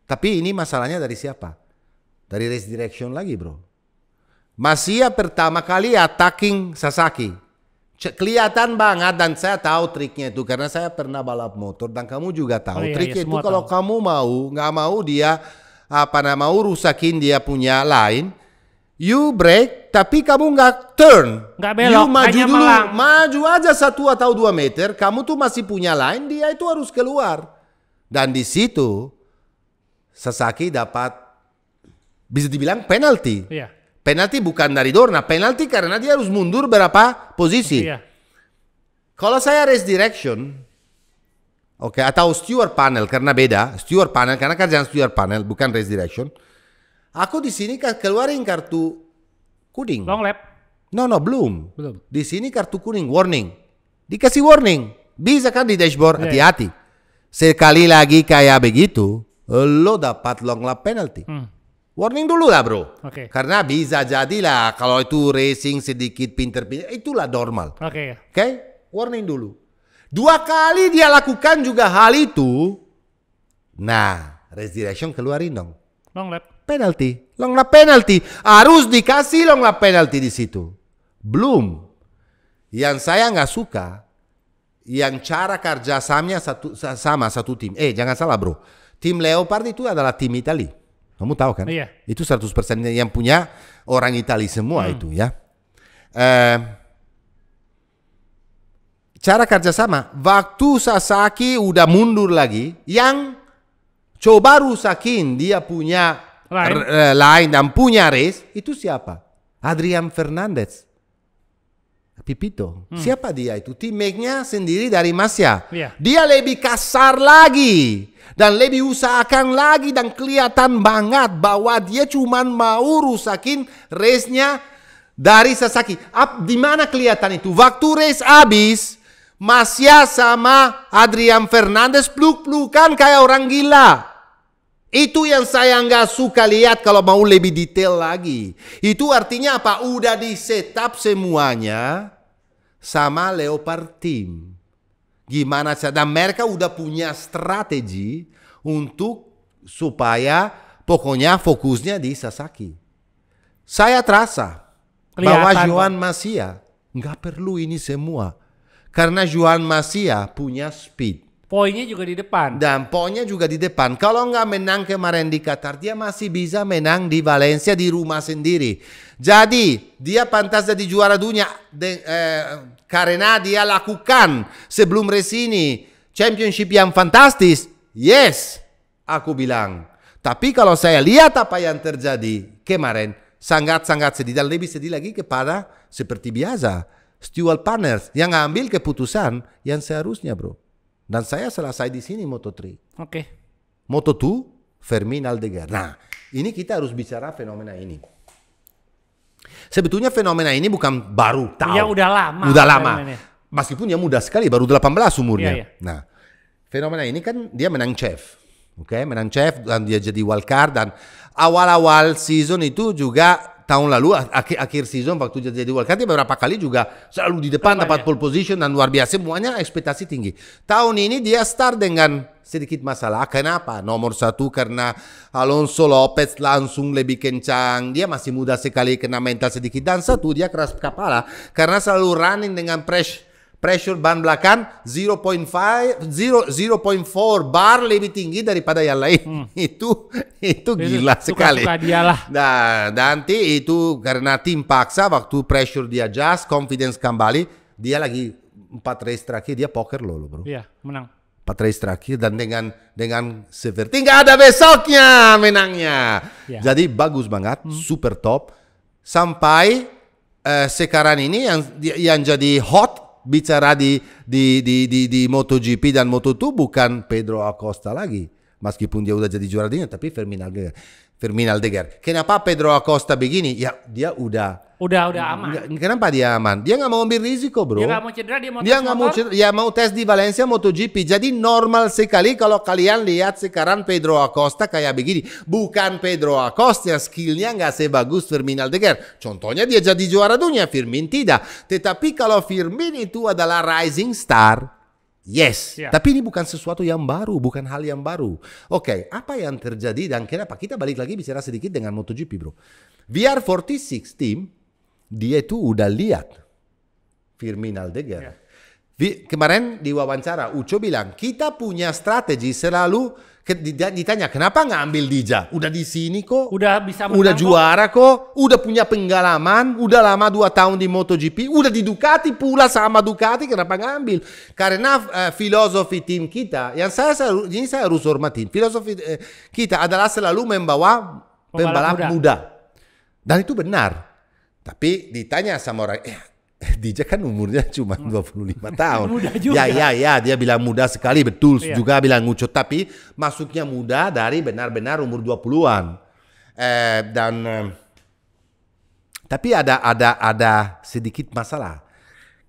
Tapi ini masalahnya dari siapa? Dari race direction lagi, bro. Masia pertama kali attacking Sasaki. Kelihatan banget dan saya tahu triknya itu karena saya pernah balap motor dan kamu juga tahu triknya itu kalau kamu nggak mau dia rusakin dia punya line, you brake tapi kamu nggak turn, nggak belok, you maju hanya dulu, melang. maju aja 1 atau 2 meter, kamu tuh masih punya line, dia itu harus keluar dan di situ Sasaki dapat bisa dibilang penalti. Iya. Penalti bukan dari Dorna, penalti karena dia harus mundur berapa posisi. Iya. Kalau saya race direction, atau steward panel karena beda, steward panel karena kerjaan steward panel bukan race direction. Aku di sini keluarin kartu kuning. Long lap. No, belum. Di sini kartu kuning, warning. Dikasih warning. Bisa kan di dashboard, hati-hati. Sekali lagi kayak begitu, lo dapat long lap penalty. Warning dulu lah bro. Karena bisa jadilah kalau itu racing sedikit pinter-pinter, itulah normal. Oke? Warning dulu. 2 kali dia lakukan juga hal itu. Nah, race direction keluarin dong. Long lap. Penalty. Long lap penalty. Harus dikasih long lap penalty di situ. Belum. Yang saya nggak suka, yang cara kerjasamanya sama satu tim. Jangan salah bro. Tim Leopard itu adalah tim Itali. Kamu tahu kan? Iya. Itu 100% yang punya orang Itali semua itu ya. Cara kerjasama. Waktu Sasaki udah mundur lagi, yang coba rusakin dia punya line dan punya race, itu siapa? Adrian Fernandez. Pipito. Siapa dia itu? Teammate-nya sendiri dari Masia. Dia lebih kasar lagi. Dan lebih usahakan lagi dan kelihatan banget bahwa dia cuma mau rusakin race-nya dari Sasaki. Di mana kelihatan itu? Waktu race habis, Masia sama Adrian Fernandez peluk-pelukan kayak orang gila. Itu yang saya nggak suka lihat kalau mau lebih detail lagi. Itu artinya apa? Udah di setup semuanya sama Leopard Team. Gimana dan mereka udah punya strategi untuk supaya pokoknya fokusnya di Sasaki. Saya terasa bahwa Joan Masia nggak perlu ini semua karena Joan Masia punya speed. Poinnya juga di depan. Dan poinnya juga di depan. Kalau nggak menang kemarin di Qatar, dia masih bisa menang di Valencia di rumah sendiri. Jadi dia pantas jadi juara dunia karena dia lakukan sebelum race ini championship yang fantastis. Yes, aku bilang. Tapi kalau saya lihat apa yang terjadi kemarin, sangat-sangat sedih. Dan lebih sedih lagi kepada seperti biasa steward partners yang ngambil keputusan yang seharusnya bro. Dan saya selesai di sini Moto3. Moto2 Fermin Aldegar. Nah, ini kita harus bicara fenomena ini. Sebetulnya fenomena ini bukan baru tahu. Ya udah lama. Udah lama. Meskipun dia muda sekali, baru 18 umurnya. Nah, fenomena ini kan dia menang chef. Menang chef dan dia jadi wildcard. Dan awal-awal season itu juga tahun lalu, akhir season waktu jadi wildcard, dia beberapa kali juga selalu di depan dapat pole position dan luar biasa. Semuanya ekspektasi tinggi. Tahun ini dia start dengan sedikit masalah. Kenapa? Nomor 1 karena Alonso Lopez langsung lebih kencang. Dia masih muda sekali, kena mental sedikit. Dan 1 dia keras kepala karena selalu running dengan pressure ban belakang 0.4 bar lebih tinggi daripada yang lain. Itu gila sekali. Nah, nanti itu karena tim paksa waktu pressure dia adjust, confidence kembali, dia lagi 4 race terakhir dia poker loh bro. Iya, menang. 4 race terakhir dan dengan severti nggak ada besoknya menangnya. Jadi bagus banget, super top. Sampai sekarang ini yang jadi hot bicara di MotoGP dan Moto2 bukan Pedro Acosta lagi. Meskipun dia udah jadi juara dunia, tapi Fermin Aldeguer. Kenapa Pedro Acosta begini? Ya dia udah aman. Kenapa dia aman? Dia nggak mau ambil risiko, bro. Dia nggak mau cedera, dia mau dia tes nggak motor. mau cedera, ya mau tes di Valencia MotoGP. Jadi normal sekali kalau kalian lihat sekarang Pedro Acosta kayak begini. Bukan Pedro Acosta yang skillnya nggak sebagus Fermin Aldeguer. Contohnya dia jadi juara dunia, Firmin tidak. Tetapi kalau Firmin itu adalah rising star, yes. Tapi ini bukan sesuatu yang baru, bukan hal yang baru. Oke, apa yang terjadi dan kenapa? Kita balik lagi bicara sedikit dengan MotoGP, bro. VR46 team, dia itu udah lihat Firmin Aldeguer. Kemarin di wawancara Uco bilang kita punya strategi selalu. Ditanya kenapa nggak ambil Dija? Udah di sini kok, udah bisa menang, udah juara kok, udah punya pengalaman, udah lama 2 tahun di MotoGP, udah di Ducati pula sama Ducati, kenapa nggak ambil? Karena filosofi tim kita, yang saya harus hormatin, filosofi kita adalah selalu membawa pembalap muda. Dan itu benar. Tapi ditanya sama orang, Dija kan umurnya cuma 25 tahun. Muda juga. Ya, dia bilang muda sekali, betul. Juga bilang Uco, tapi masuknya muda dari benar-benar umur 20-an. Tapi ada sedikit masalah.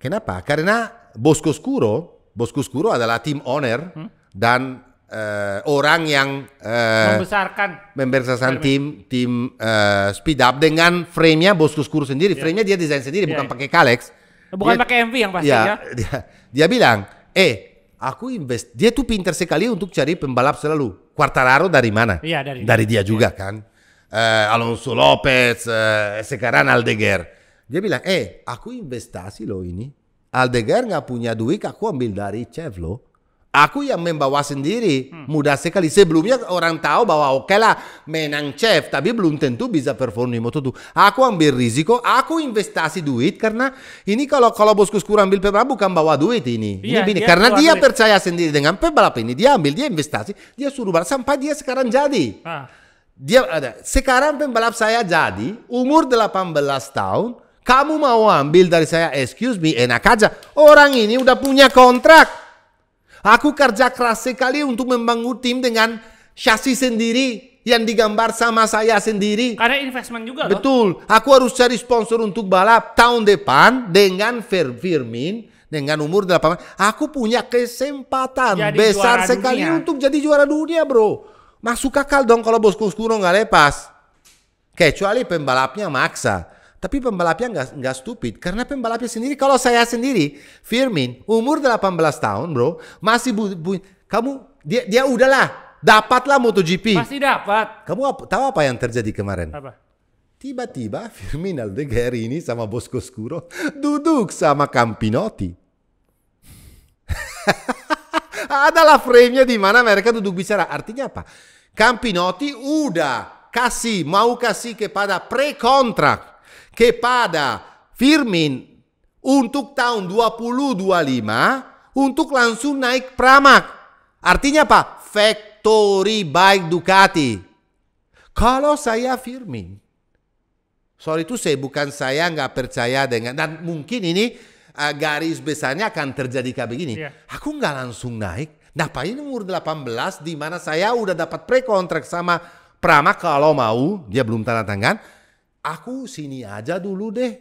Kenapa? Karena Bosco Scuro adalah tim owner dan orang yang membesarkan tim speed up dengan frame-nya Bosco Scuro sendiri. Frame-nya dia desain sendiri, bukan pakai Kalex. Bukan pakai MV yang pasti ya. Dia bilang, dia tuh pintar sekali untuk cari pembalap selalu. Quartararo dari mana? Dari dia juga kan. Alonso Lopez, sekarang Aldeguer. Dia bilang, aku investasi loh ini. Aldeguer nggak punya duit, aku ambil dari Chev loh. Aku yang membawa sendiri, mudah sekali. Sebelumnya orang tahu bahwa oke lah menang Chev, tapi belum tentu bisa perform di Moto2. Aku ambil risiko, aku investasi duit karena ini kalau Bosco Scuro ambil pembalap bukan bawa duit ini. Karena dia percaya sendiri dengan pembalap ini, dia ambil, dia investasi, dia suruh balap sampai dia sekarang jadi. Sekarang pembalap saya jadi umur 18 tahun. Kamu mau ambil dari saya, excuse me, enak aja. Orang ini udah punya kontrak. Aku kerja keras sekali untuk membangun tim dengan chassis sendiri yang digambar sama saya sendiri. Karena investment juga loh. Betul. Aku harus cari sponsor untuk balap tahun depan dengan Firmin dengan umur 8. Aku punya kesempatan besar sekali untuk jadi juara dunia, bro. Masuk akal dong kalau Bosco Scuro nggak lepas. Kecuali pembalapnya maksa. Tapi pembalapnya nggak stupid. Karena pembalapnya sendiri, kalau saya sendiri, Firmin, umur 18 tahun, bro, masih dia udahlah, dapatlah MotoGP. Pasti dapat. Kamu tahu apa yang terjadi kemarin? Apa? Tiba-tiba Firmin Aldeguer ini sama Bosco Scuro duduk sama Campinotti. Adalah frame-nya di mana mereka duduk bicara. Artinya apa? Campinotti udah mau kasih kepada pre-kontrak kepada Firmin untuk tahun 2025 untuk langsung naik Pramac. Artinya apa? Factory bike Ducati. Kalau saya Firmin, sorry itu saya nggak percaya dengan, dan mungkin ini garis besarnya akan terjadi kayak begini. Aku nggak langsung naik. Ngapain umur 18 di mana saya udah dapat pre-kontrak sama Pramac kalau mau, dia belum tanda tangan. Aku sini aja dulu deh.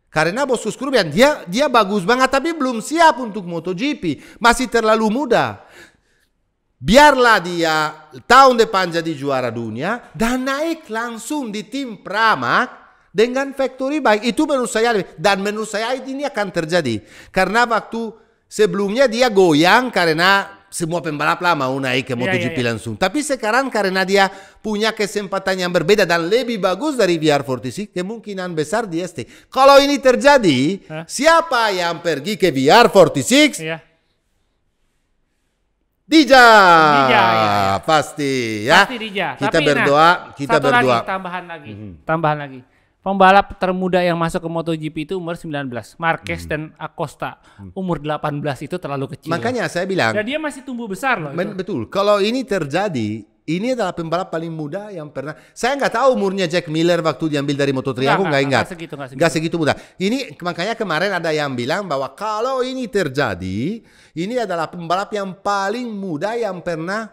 Karena Bosco Scuro bilang dia bagus banget tapi belum siap untuk MotoGP. Masih terlalu muda. Biarlah dia tahun depan jadi juara dunia dan naik langsung di tim Pramac dengan factory bike. Itu menurut saya, dan menurut saya ini akan terjadi. Karena waktu sebelumnya dia goyang karena semua pembalap lah mau naik ke MotoGP langsung. Tapi sekarang karena dia punya kesempatan yang berbeda dan lebih bagus dari VR46, kemungkinan besar dia stay. Kalau ini terjadi, siapa yang pergi ke VR46? Dija. Pasti ya. Pasti Dija. Kita tapi berdoa, kita satu berdoa. Lagi, tambahan lagi. pembalap termuda yang masuk ke MotoGP itu umur 19. Marquez dan Acosta umur 18 itu terlalu kecil. Makanya saya bilang, Dan dia masih tumbuh besar loh. Itu. betul. Kalau ini terjadi, ini adalah pembalap paling muda yang pernah. Saya nggak tahu umurnya Jack Miller waktu diambil dari Moto3. Aku nggak ingat. Nggak segitu muda. Ini makanya kemarin ada yang bilang bahwa kalau ini terjadi, ini adalah pembalap yang paling muda yang pernah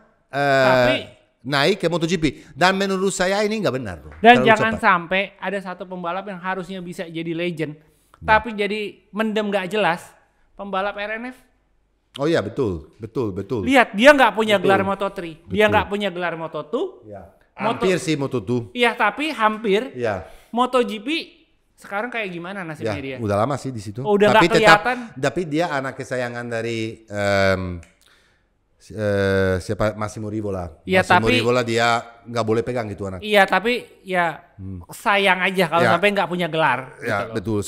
naik ke MotoGP. Dan menurut saya ini nggak benar. Dan jangan sampai ada satu pembalap yang harusnya bisa jadi legend, tapi jadi mendem nggak jelas. Pembalap RNF. Oh iya, betul. Lihat, dia nggak punya gelar Moto3, dia nggak punya gelar Moto2. Ya. Hampir sih Moto2. Iya, tapi hampir. Ya. MotoGP sekarang kayak gimana nasibnya dia? Udah lama sih di situ. Udah nggak kelihatan. Tapi dia anak kesayangan dari siapa, Massimo Rivola. Iya, Massimo tapi Rivola dia nggak boleh pegang gitu anak. Iya, tapi ya sayang aja kalau sampai nggak punya gelar. Ya, gitu betul.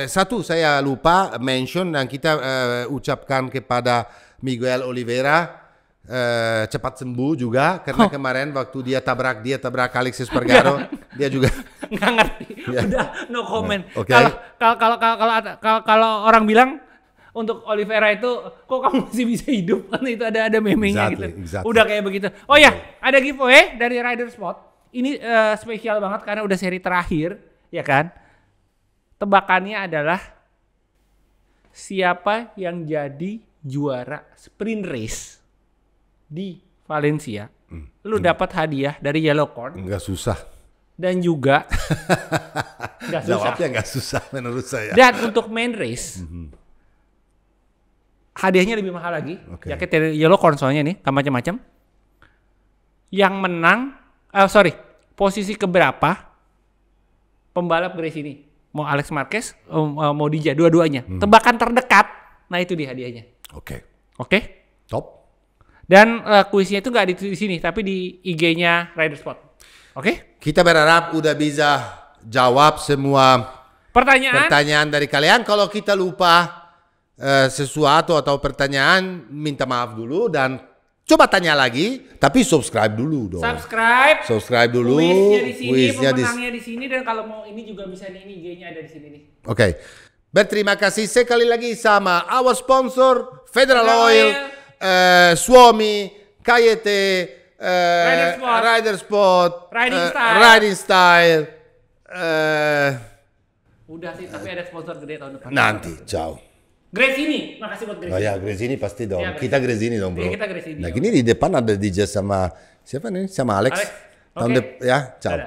Satu saya lupa mention dan kita ucapkan kepada Miguel Oliveira cepat sembuh juga karena kemarin waktu dia tabrak Alex Espargaro dia juga nggak ngerti. Udah no comment. Okay. Kalau orang bilang untuk Oliveira itu kok kamu masih bisa hidup, kan itu ada meme-nya gitu. Exactly. Udah kayak begitu. Oh ya, ada giveaway dari Rider Spot. Ini spesial banget karena udah seri terakhir, ya kan? Tebakannya adalah siapa yang jadi juara sprint race di Valencia. Lu dapat hadiah dari Yellowcorn. Nggak susah. Dan juga nggak susah. Jawabnya nggak susah menurut saya. Dan untuk main race, hadiahnya lebih mahal lagi. Jaket dari Yellowcorn soalnya nih, kan macam-macam. Yang menang, posisi keberapa pembalap race ini? Mau Alex Marquez, mau Dija, dua-duanya. Tebakan terdekat, nah itu dia hadiahnya. Oke. Top. Dan kuisnya itu nggak di sini, tapi di IG-nya Rider Spot. Oke? Kita berharap udah bisa jawab semua pertanyaan dari kalian. Kalau kita lupa sesuatu atau pertanyaan, minta maaf dulu dan coba tanya lagi, tapi subscribe dulu dong. Subscribe dulu. Kuisnya di sini, pemenangnya di sini, dan kalau mau ini juga bisa nih, ini IG-nya ada di sini nih. Oke. Berterima kasih sekali lagi sama our sponsor Federal Oil, Suomi, KYT, Rider Spot, Riding Style. Udah sih, tapi ada sponsor gede tahun depan. Nanti, ciao. Gresini, makasih buat Gresini. Oh ya, Gresini pasti dong. Ya, kita Gresini dong, bro. Ya, kita Gresini. Nah, gini di depan ada DJ sama siapa nih? Sama Alex. Okay. Ya, ciao.